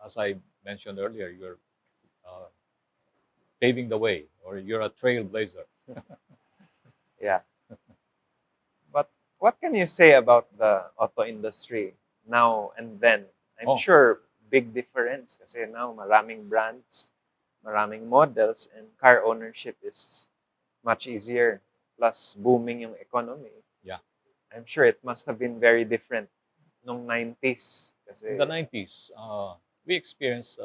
as I mentioned earlier, you're uh, paving the way, or you're a trailblazer. Yeah. But what can you say about the auto industry now and then? I'm Oh. sure big difference kasi now maraming brands, maraming models, and car ownership is much easier. Plus booming yung economy. Yeah. I'm sure it must have been very different nung 90s. Kasi In the 90s, we experienced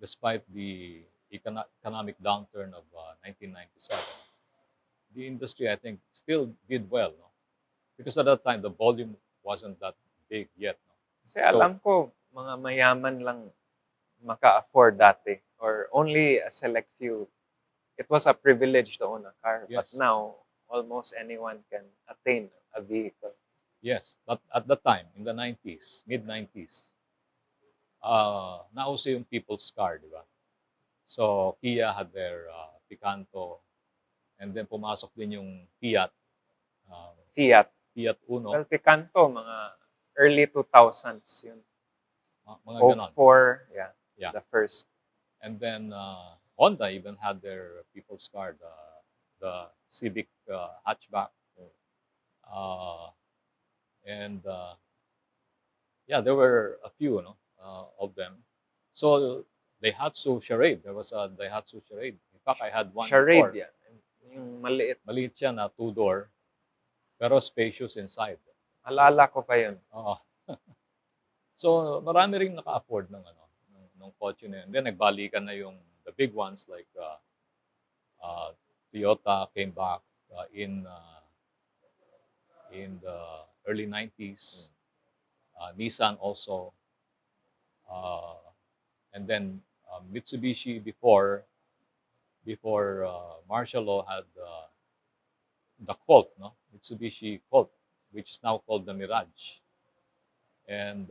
despite the economic downturn of 1997, the industry, I think, still did well, no? Because at that time the volume wasn't that big yet, no? Kasi alam ko, mga mayaman lang maka-afford dati. Or only a select few. It was a privilege to own a car. Yes. But now, almost anyone can attain a vehicle. Yes, but at that time, in the 90s, mid-90s, nauso yung people's car, di ba? So, Kia had their Picanto, and then pumasok din yung Fiat, Fiat. Fiat Uno, Well, Picanto, mga early 2000s yun. mga ganon. 04, Yeah. the first. And then Honda even had their people's car, the Civic hatchback. And there were a few, no, of them. So Daihatsu Charade. There was a Daihatsu Charade. In fact, I had one Charade before. yan. Yung maliit. Maliit siya na 2-door, pero spacious inside. Alala ko pa yun. Oo. So marami ring naka-afford ng kotse na yun. Then nagbalikan na yung the big ones like Toyota came back in the early 90s. Nissan also, and then Mitsubishi before martial law had the Colt, no, Mitsubishi Colt, which is now called the Mirage, and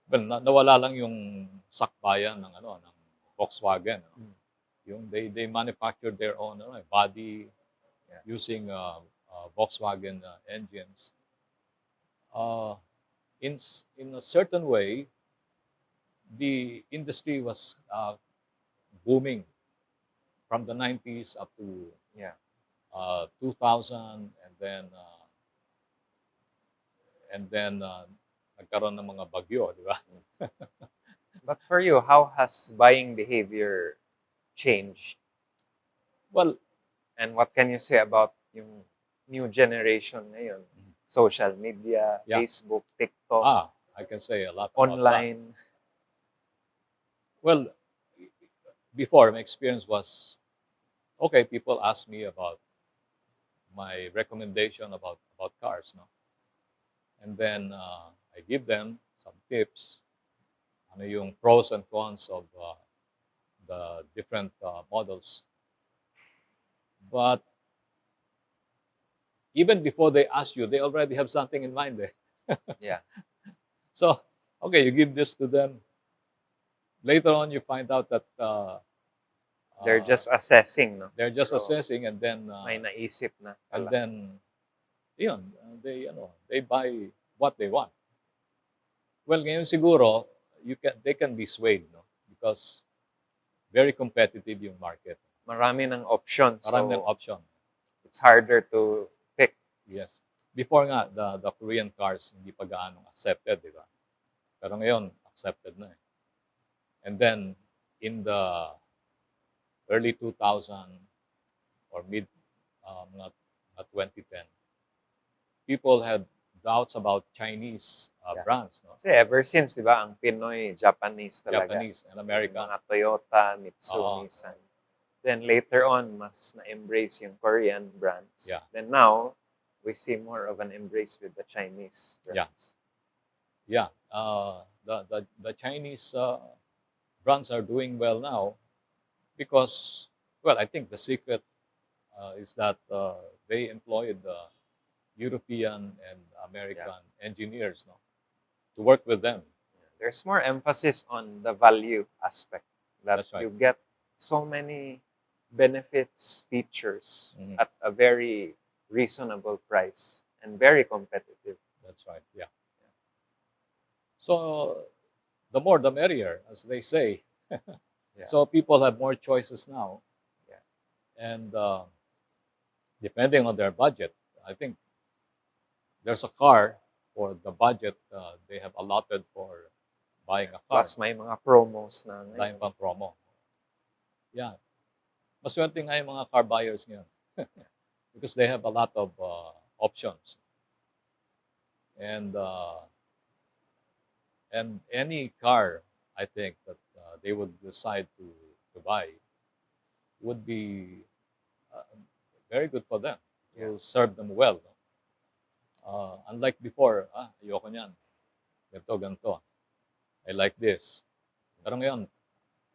nawala lang yung sakbayan ng Volkswagen, no? Yung they manufactured their own body Yeah. using Volkswagen engines. Uh, in a certain way, the industry was booming from the 90s up to Yeah. 2000, and then nagkaroon ng mga bagyo, di ba? But for you, how has buying behavior changed? Well, And what can you say about yung new generation ngayon? Social media, yeah. Facebook, TikTok, I can say a lot about that. online. Well, before my experience was okay. People ask me about my recommendation about cars, no, and then I give them some tips. Ano yung pros and cons of the different models. But even before they ask you, they already have something in mind. Yeah. So, okay, you give this to them. Later on, you find out that They're just assessing, no? they're just Pero assessing, and then may naisip na and pala. then yun, they buy what they want. Well, ngayon siguro they can be swayed, no, because very competitive yung market. Marami ng options. Marami ng So option. it's harder to pick. Yes. Before nga, the Korean cars hindi pa gaano accepted, di ba? Pero ngayon, accepted na eh. And then, in the early 2000 or mid mga 2010, people had doubts about Chinese Yeah. brands, no? Kasi ever since, di ba, ang Pinoy, Japanese talaga. Japanese and American. Mga Toyota, Mitsu, Oo. Nissan. Then later on, mas na-embrace yung Korean brands. Yeah. Then now, we see more of an embrace with the Chinese brands. Yeah. The Chinese brands are doing well now because, well, I think the secret is that they employed European and American engineers, no, to work with them. There's more emphasis on the value aspect. That That's right. you get so many benefits, features Mhm. at a very reasonable price and very competitive. That's right. Yeah. So the more the merrier, as they say. Yeah. So people have more choices now. Yeah. And depending on their budget, I think there's a car for the budget they have allotted for buying a car. Plus may mga promos na ngayon. Dahil pang promo. Yeah. Maswerte nga yung mga car buyers ngayon. Because they have a lot of options. And any car, I think, that they would decide to buy would be very good for them. It will serve them well. No? Unlike before, ayoko niyan. Ganto. I like this. Pero ngayon,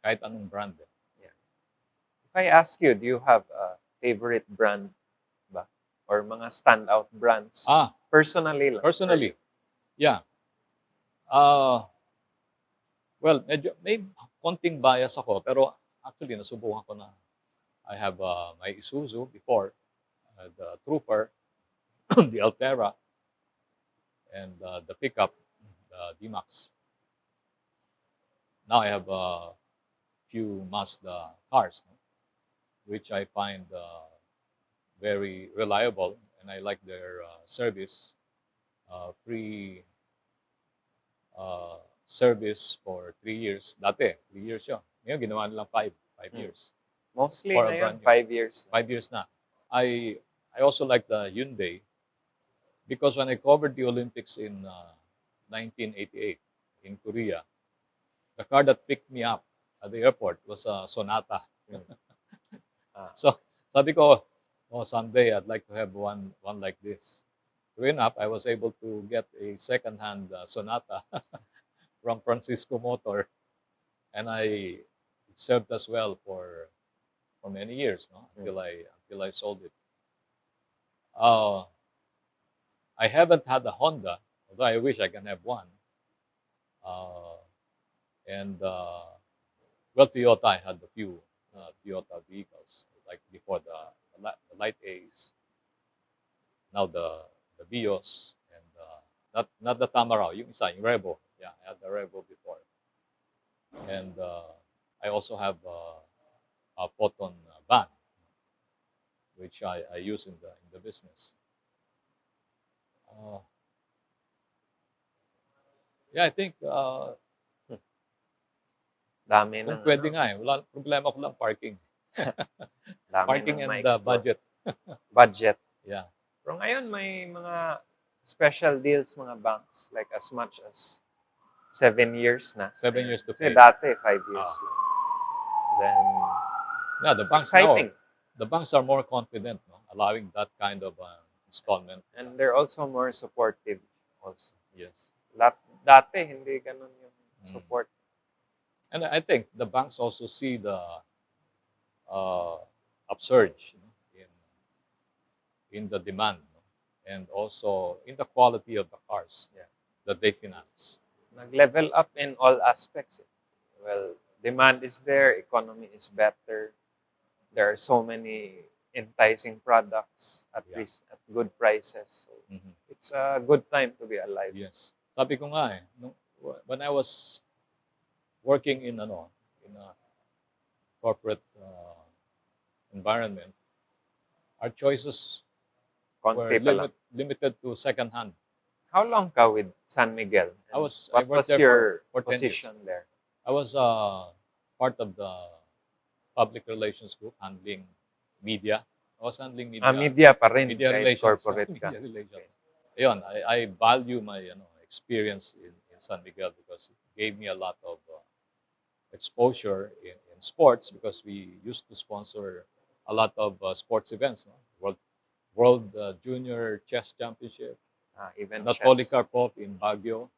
kahit anong brand. If I ask you, do you have a favorite brand ba? Or mga standout brands? Personally lang. Personally, yeah. Well, medyo, may konting bias ako, pero actually, nasubukan ko na. I have my Isuzu before, the Trooper, the Altera, and the pickup, the D-Max. Now I have a few Mazda cars, no, which I find very reliable, and I like their service. Free service for 3 years. Dati, 3 years yun. Ngayon, ginawa nilang 5 years. Mostly For a ngayon, brand new. 5 years. 5 years na. I also like the Hyundai because when I covered the Olympics in 1988 in Korea, the car that picked me up at the airport was a Sonata. So, sabi ko, someday I'd like to have one like this. True enough, I was able to get a second-hand Sonata from Francisco Motor, and it served us well for many years, no, until I sold it. I haven't had a Honda, although I wish I can have one. And well, Toyota, I had a few Toyota vehicles. Like before the Light A's, now the Vios, and not the Tamaraw, yung isa, yung Revo. Yeah, I had the Revo before. And I also have a Photon van, which I use in the business. Uh, yeah, I think Dami kung ng pwede nga wala problema ko lang parking. dami Parking ng and ma-explore. budget. Budget. Yeah. Pero ngayon may mga special deals mga banks like as much as 7 years na. 7 years to Kasi pay. dati 5 years lang. Then Yeah, the banks exciting. now, the banks are more confident, no, allowing that kind of installment. And they're also more supportive also. Yes. Dati hindi ganun yung support. And I think the banks also see the upsurge in the demand, no, and also in the quality of the cars that they finance. Nag-level up in all aspects. Well, demand is there, economy is better. There are so many enticing products at at good prices. So it's a good time to be alive. Yes. Sabi ko nga when I was working in a corporate environment, our choices were limited to second hand. How long ka with San Miguel? I What worked was there your for 10 years. position there? I was part of the public relations group handling media. I was handling media. Media pa rin. Media kahit relations. Corporate ka. Media relations. Ayun, I value my experience in San Miguel because it gave me a lot of exposure in sports, because we used to sponsor a lot of sports events. No? World Junior Chess Championship, Even Anatoly chess. Karpov in Baguio,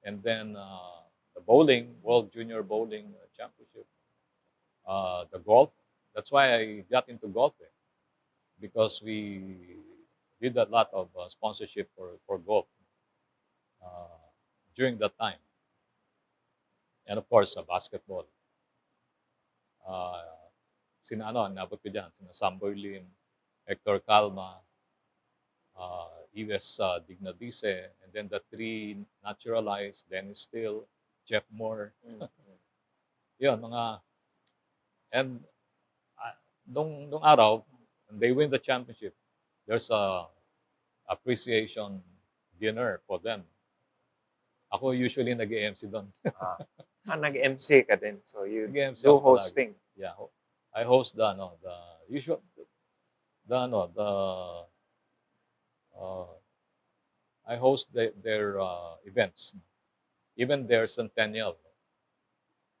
and then the bowling, World Junior Bowling Championship, the golf. That's why I got into golf, because we did a lot of sponsorship for golf during that time. And of course, basketball. Nabot ko dyan, sina Samboy Lim, Hector Calma, Ives Dignadice, and then the three naturalized, Dennis Steele, Jeff Moore. Yun, and nung araw, when they win the championship, there's a appreciation dinner for them. Ako usually nag-MC doon. Nag-MC ka din. So you Nag-MC do ako hosting. palagi. Yeah. I host the usual I host their events, even their centennial,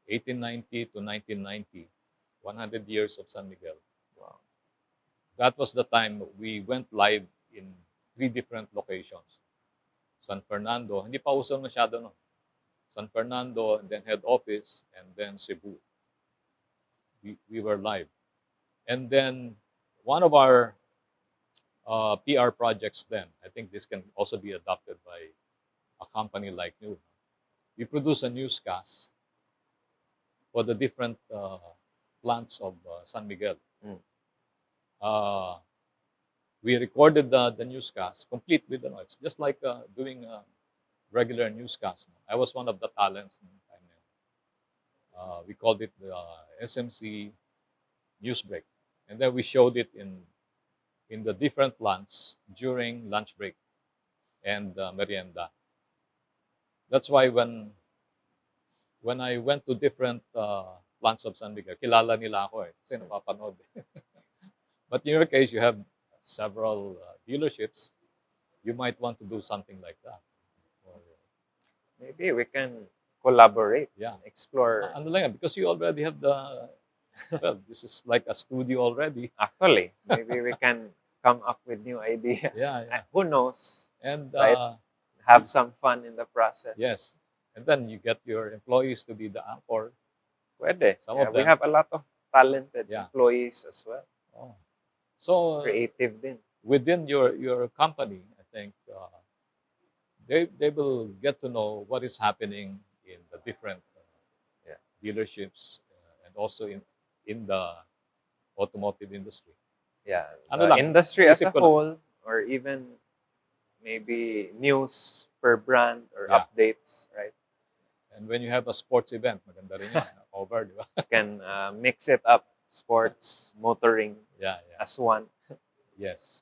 1890 to 1990, 100 years of San Miguel. Wow. That was the time we went live in 3 different locations. San Fernando, hindi pa uso masyado, no? San Fernando, and then head office, and then Cebu. We were live. And then one of our PR projects then, I think this can also be adopted by a company like you. We produce a newscast for the different plants of San Miguel. We recorded the newscast, complete with it's just like doing a regular newscast. I was one of the talents. We called it the SMC News Break, and then we showed it in the different plants during lunch break and merienda. That's why when I went to different plants of San Miguel, kilala nila ako kasi napapanood. But in your case, you have several dealerships. You might want to do something like that. Maybe we can collaborate. Yeah. Explore. Because you already have well, this is like a studio already. Actually, maybe we can come up with new ideas. Yeah. Who knows? And right? Have some fun in the process. Yes. And then you get your employees to be the anchor. Pwede. Some of them. We have a lot of talented employees as well. Oh. So creative din. Within your company, I think they will get to know what is happening in the different dealerships and also in the automotive industry. Yeah, Ano the lang, industry as a naisip ko lang. whole, or even maybe news per brand or Yeah. updates, right? And when you have a sports event, maganda rin yun. Over, di ba? You can mix it up, sports, motoring Yeah, yeah. as one. Yes.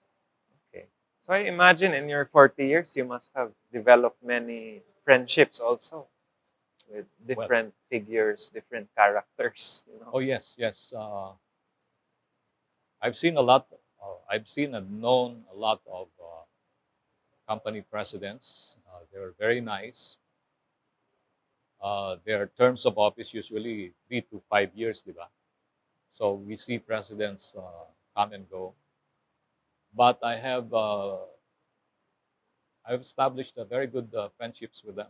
Okay. So I imagine in your 40 years, you must have developed many friendships also with Well, different figures, different characters, oh yes, yes. I've seen a lot. I've seen and known a lot of company presidents. They were very nice. Their terms of office usually 3 to 5 years, di ba? So we see presidents come and go. But I've established a very good friendships with them.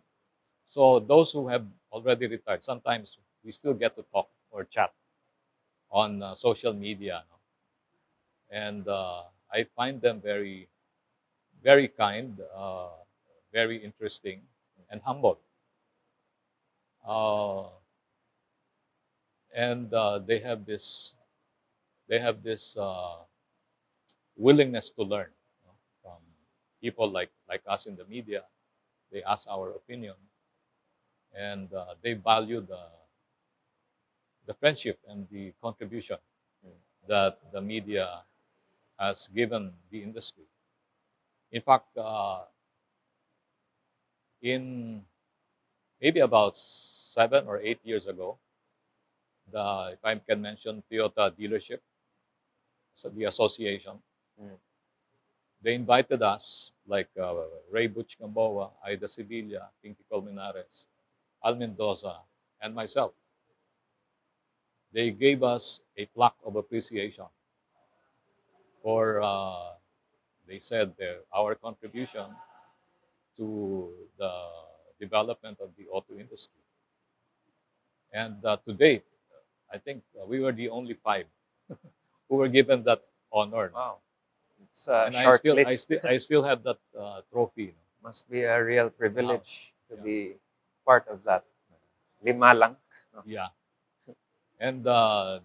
So those who have already retired, sometimes we still get to talk or chat on social media, no? And I find them very, very kind, very interesting, and humble. Uh, and they have this willingness to learn, you know, from people like us in the media. They ask our opinion, and they value the friendship and the contribution that the media has given the industry. In fact, in maybe about 7 or 8 years ago, if I can mention Toyota dealership, so the association, Mm. they invited us, like Ray Butch Gamboa, Aida Sevilla, Pinky Colmenares, Al Mendoza, and myself. They gave us a plaque of appreciation for, they said, our contribution to the development of the auto industry. And to date, I think we were the only five who were given that honor. Wow. It's a And short list. I still have that trophy. Must be a real In the house. privilege to Yeah. be part of that. Lima lang. No? Yeah. And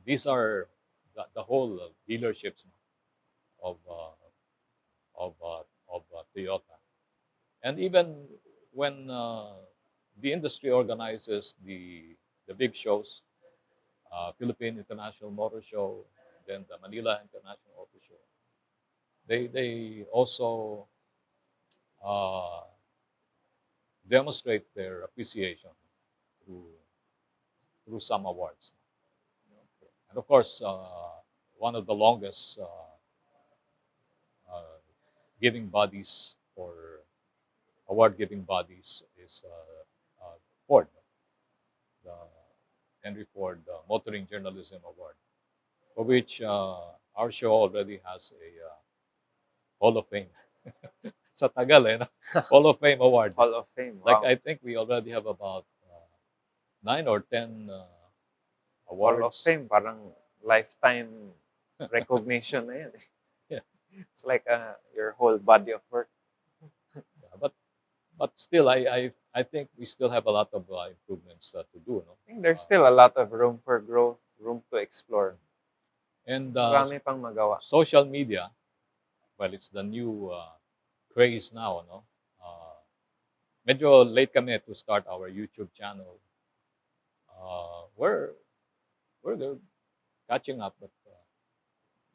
these are the whole dealerships of Toyota. And even when the industry organizes the big shows, Philippine International Motor Show, then the Manila International Auto Show, they also uh, demonstrate their appreciation through some awards. And of course, one of the longest uh, giving bodies or award giving bodies is Ford, the Henry Ford Motoring Journalism Award, for which our show already has a Hall of Fame. Sa tagal no? Hall of Fame award. Hall of Fame. Like Wow. I think we already have about 9 or 10 Hall of awards. Fame, parang lifetime recognition na yan. Yeah. It's like your whole body of work. Yeah, but still, I think we still have a lot of improvements to do. No? I think there's still a lot of room for growth, room to explore. And Marami pang magawa. social media, well, it's the new craze now. No? Medyo late kami to start our YouTube channel. We're good, catching up, but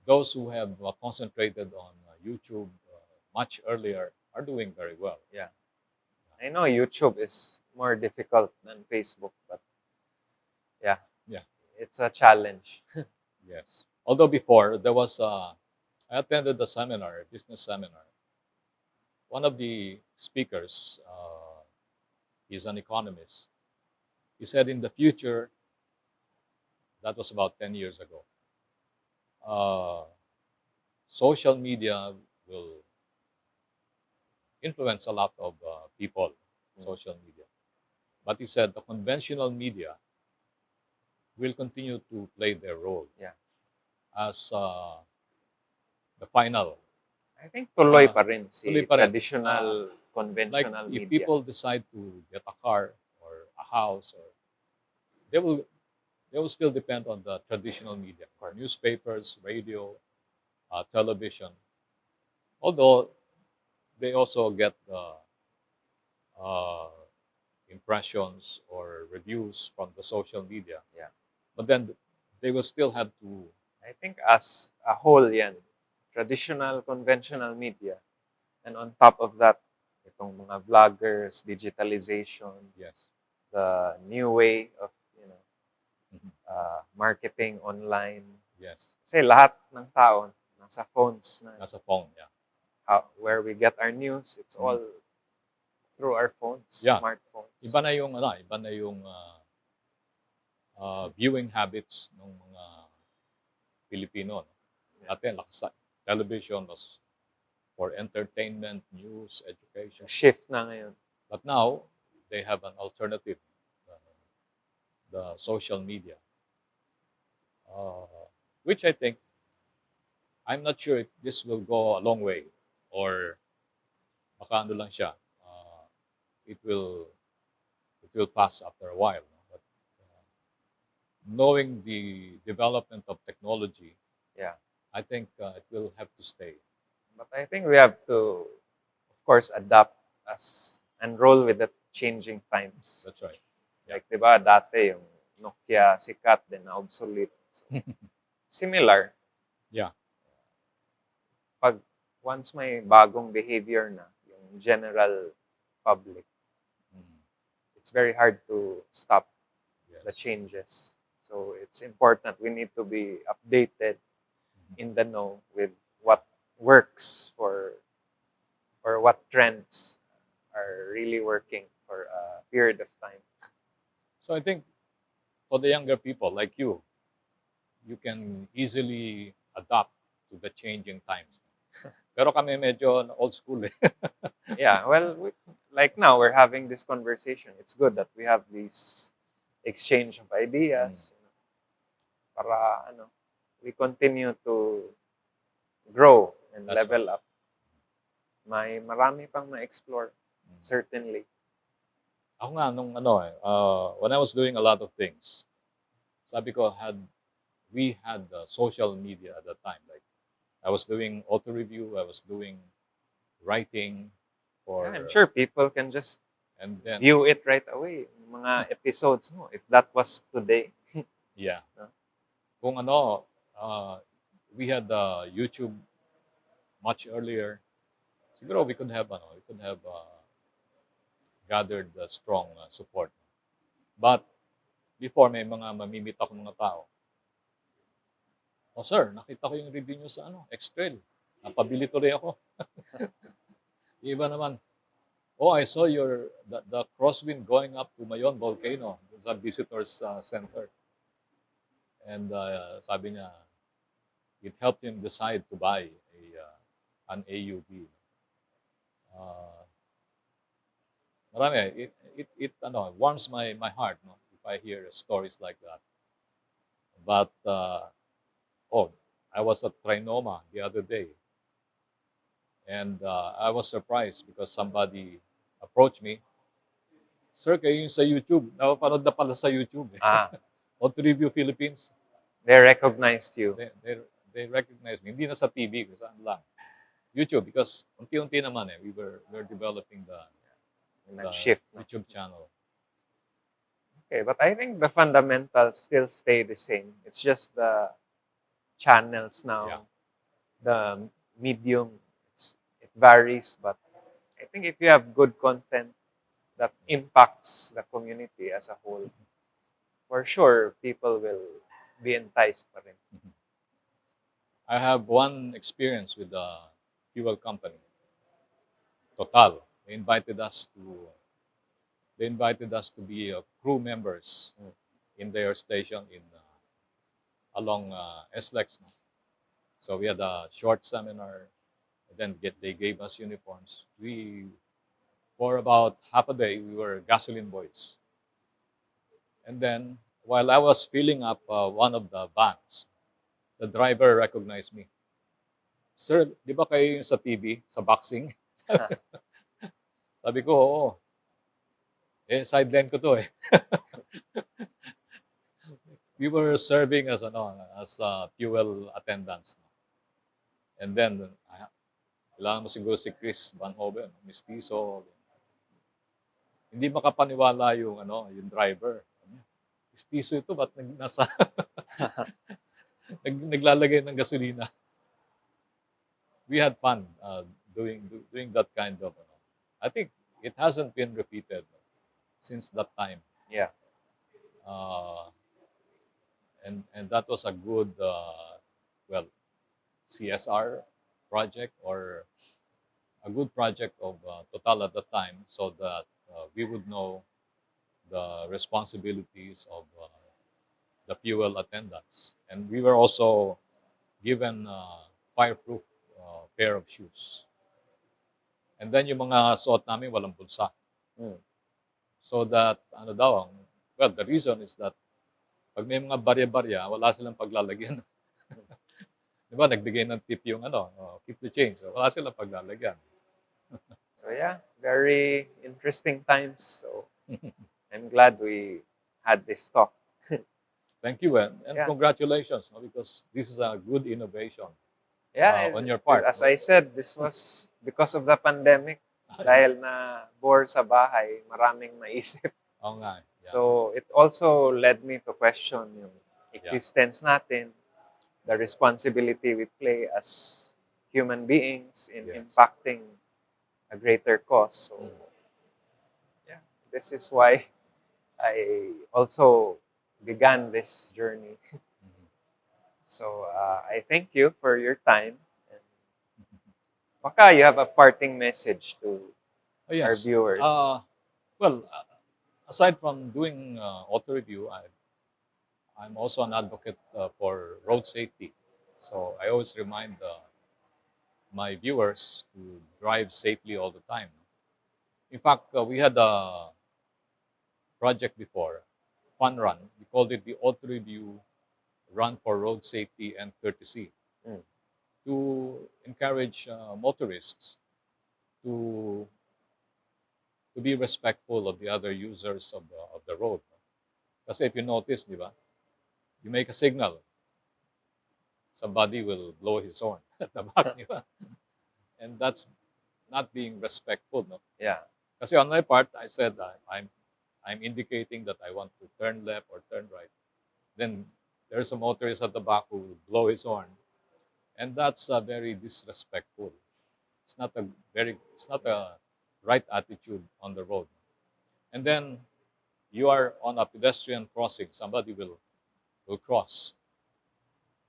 those who have concentrated on YouTube much earlier are doing very well. Yeah. I know YouTube is more difficult than Facebook, but yeah. Yeah. It's a challenge. Yes. Although before there was, I attended a seminar, a business seminar. One of the speakers, is an economist. He said in the future, that was about 10 years ago, uh, social media will influence a lot of people, social media. But he said the conventional media will continue to play their role, Yeah. as the final. I think tuloy pa rin si Tuloy pa rin. traditional, Like conventional if media. people decide to get a car or a house, or they will they will still depend on the traditional media, Of course. newspapers, radio, television. Although they also get uh, impressions or reviews from the social media, Yeah. but then they will still have to. I think as a whole yan, traditional, conventional media, and on top of that, itong mga vloggers, digitalization, Yes. the new way of, you know, Mhm. marketing online. Yes. Kasi lahat ng tao nasa phones na. As a phone, yeah. Where we get our news, it's Mhm. all through our phones, Yeah. smartphones. Iba na yung viewing habits ng mga Pilipino. No? Yeah. Dati television was for entertainment, news, education. Shift na ngayon. But now they have an alternative, the social media, uh, which I think I'm not sure if this will go a long way or baka ano lang siya. It will pass after a while. No? But knowing the development of technology, Yeah. I think it will have to stay. But I think we have to, of course, adapt as and roll with the changing times. That's right. Like, di ba, dati yung Nokia sikat, then na obsolete. So, similar. Yeah. Pag once may bagong behavior na, yung general public, Mhm. it's very hard to stop Yes. the changes. So it's important. We need to be updated, Mhm. in the know with what works or what trends are really working for a period of time. So I think for the younger people like you can easily adapt to the changing times. Pero kami medyo old school eh. Yeah, well, like now we're having this conversation. It's good that we have this exchange of ideas, you know, para ano, we continue to grow and That's level right. up. May marami pang ma-explore, Mm. certainly. Ako nga nung when I was doing a lot of things, sabi ko we had social media at that time. Like I was doing auto review, I was doing writing Yeah, I'm for sure people can just and then view it right away. Mga episodes mo, if that was today. yeah. No? Kung we had YouTube much earlier. Siguro we could have gathered strong support. But before may mga mamimit ako mga tao. Oh sir, nakita ko yung review nyo sa X-Trail. Napabili tuloy ako. Yung iba naman, oh, I saw the crosswind going up to Mayon Volcano sa visitors center. And sabi niya, it helped him decide to buy an AUV. Marami. It warms my heart, no, if I hear stories like that. But I was at Trinoma the other day, and I was surprised because somebody approached me. Sir, kayo yung sa YouTube. Napapanood na pala sa YouTube. Ah, Auto Review Philippines. they recognized you. They recognize me. Hindi na sa TV, kung saan lang. YouTube, because unti-unti naman we're developing the Nag-shift. No? YouTube channel. Okay, but I think the fundamentals still stay the same. It's just the channels now, Yeah. the medium. It varies, but I think if you have good content that impacts the community as a whole, for sure people will be enticed pa rin. I have one experience with the fuel company, Total. They invited us to be crew members in their station in along SLEX. So we had a short seminar. And then they gave us uniforms. For about half a day, we were gasoline boys. And then while I was filling up one of the vans, the driver recognized me. Sir, di ba kayo yung sa TV, sa boxing? Sabi ko, oo. Sideline ko to eh. we were serving as fuel attendants. No? And then, kailangan mo siguro si Chris Van Hoven, mistiso. Hindi makapaniwala yung driver. Mistiso ito, ba't naglalagay ng gasolina? We had fun doing that kind of. I think it hasn't been repeated since that time. Yeah. Uh, and that was a good, well, CSR project, or a good project of Total at the time, so that we would know the responsibilities of the fuel attendants. And we were also given fireproof pair of shoes. And then yung mga suot namin walang bulsa. Mm. So that, well, the reason is that pag may mga barya-barya, wala silang paglalagyan. Di ba, nagbigay ng tip yung keep the change. So, wala silang paglalagyan. So yeah, very interesting times. So I'm glad we had this talk. Thank you, and Yeah. congratulations, because this is a good innovation Yeah, on your part. as I said, this was because of the pandemic. Dahil na bore sa bahay, maraming naisip. Oo nga. Yeah. So it also led me to question yung existence natin, the responsibility we play as human beings in Yes. impacting a greater cause. So yeah, this is why I also began this journey. Mhm. So I thank you for your time. And baka you have a parting message to Oh, yes. our viewers. Well, aside from doing auto review, I'm also an advocate for road safety. So I always remind my viewers to drive safely all the time. In fact, we had a project before, fun run. We called it the Auto Review Run for Road Safety and Courtesy, Mm. to encourage motorists to be respectful of the other users of the road. Kasi if you notice, di ba, you make a signal, somebody will blow his horn at the back, di ba? And that's not being respectful, no? Yeah. Kasi on my part, I said I'm indicating that I want to turn left or turn right. Then there's a motorist at the back who will blow his horn, and that's very disrespectful. It's not a right attitude on the road. And then you are on a pedestrian crossing, somebody will cross,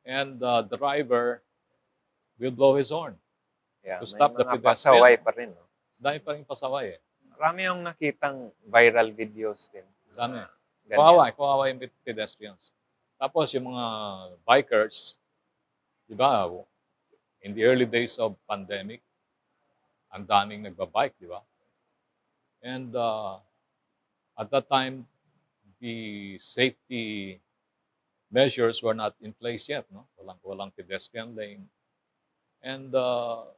and the driver will blow his horn Yeah, to may stop the mga pedestrian. pasaway pa rin. No? Dami pa rin pasaway eh. Marami yung nakitang viral videos din. Dami. Ganyan. Kawawa yung pedestrians. Tapos yung mga bikers, di ba, in the early days of pandemic, ang daming nagbabike, di ba? And at that time, the safety measures were not in place yet, no? Walang pedestrian lane. And a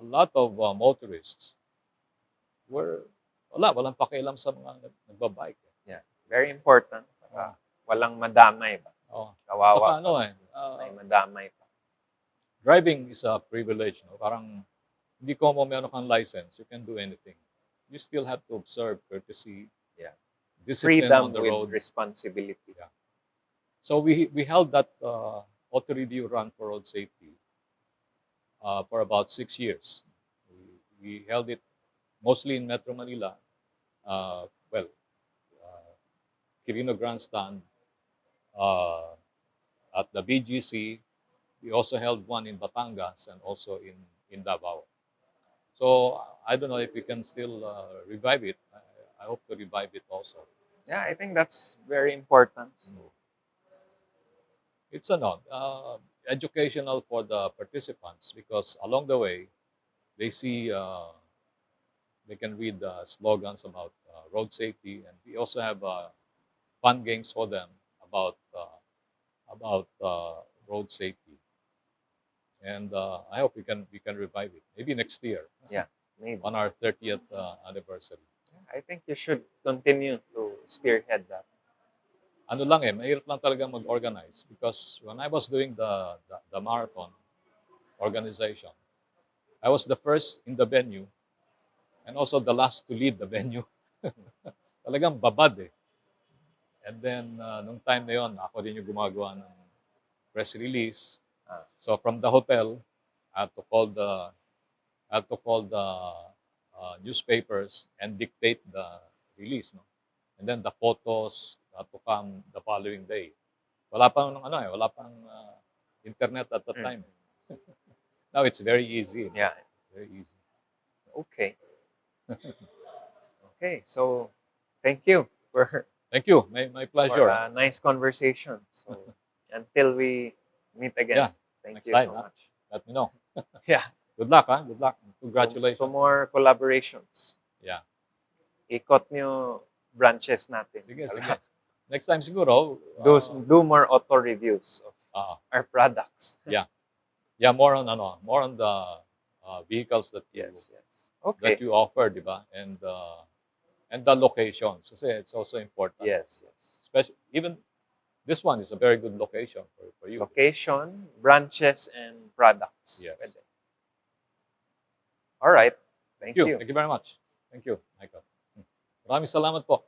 lot of motorists walang pakialam sa mga nagbabike. Yeah, very important. Walang madamay ba? Oh. Kawawa. Saka may madamay pa. Driving is a privilege, no? Parang hindi ko meron kang license, you can do anything. You still have to observe courtesy, discipline Freedom on the with road. responsibility. Yeah. So we held that auto review run for road safety for about 6 years. We held it mostly in Metro Manila. Quirino Grandstand, at the BGC. We also held one in Batangas and also in Davao. So I don't know if we can still revive it. I hope to revive it also. Yeah, I think that's very important. It's educational for the participants, because along the way they see they can read the slogans about road safety, and we also have fun games for them about road safety. And I hope we can revive it. Maybe next year. Yeah, maybe. On our 30th anniversary. I think you should continue to spearhead that. ano lang mahirap lang talaga mag-organize because when I was doing the marathon organization, I was the first in the venue and also the last to leave the venue. Talagang babad eh. And then, nung time na yon, ako din yung gumagawa ng press release. Ah. So from the hotel, I had to call the newspapers and dictate the release, no? And then the photos had to come the following day. Wala pang wala pang internet at the time. Now it's very easy. Yeah. Very easy. Okay. Okay. So, thank you for Thank you. My pleasure. a nice conversation. So, until we meet again. Yeah. Thank Next you time, so huh? much. Let me know. Yeah. Good luck, huh? Good luck. Congratulations. To more collaborations. Yeah. Ikot nyo branches natin. Sige, sige. Next time siguro, Do more auto reviews of our products. yeah. Yeah, more on the vehicles that you Yes. Okay. that you offer, di ba? And the locations. Kasi it's also important. Yes. Especially even this one is a very good location for you. Location, branches, and products. Yes. Pwede. All right. Thank you. Thank you very much. Thank you, Michael. Maraming salamat po.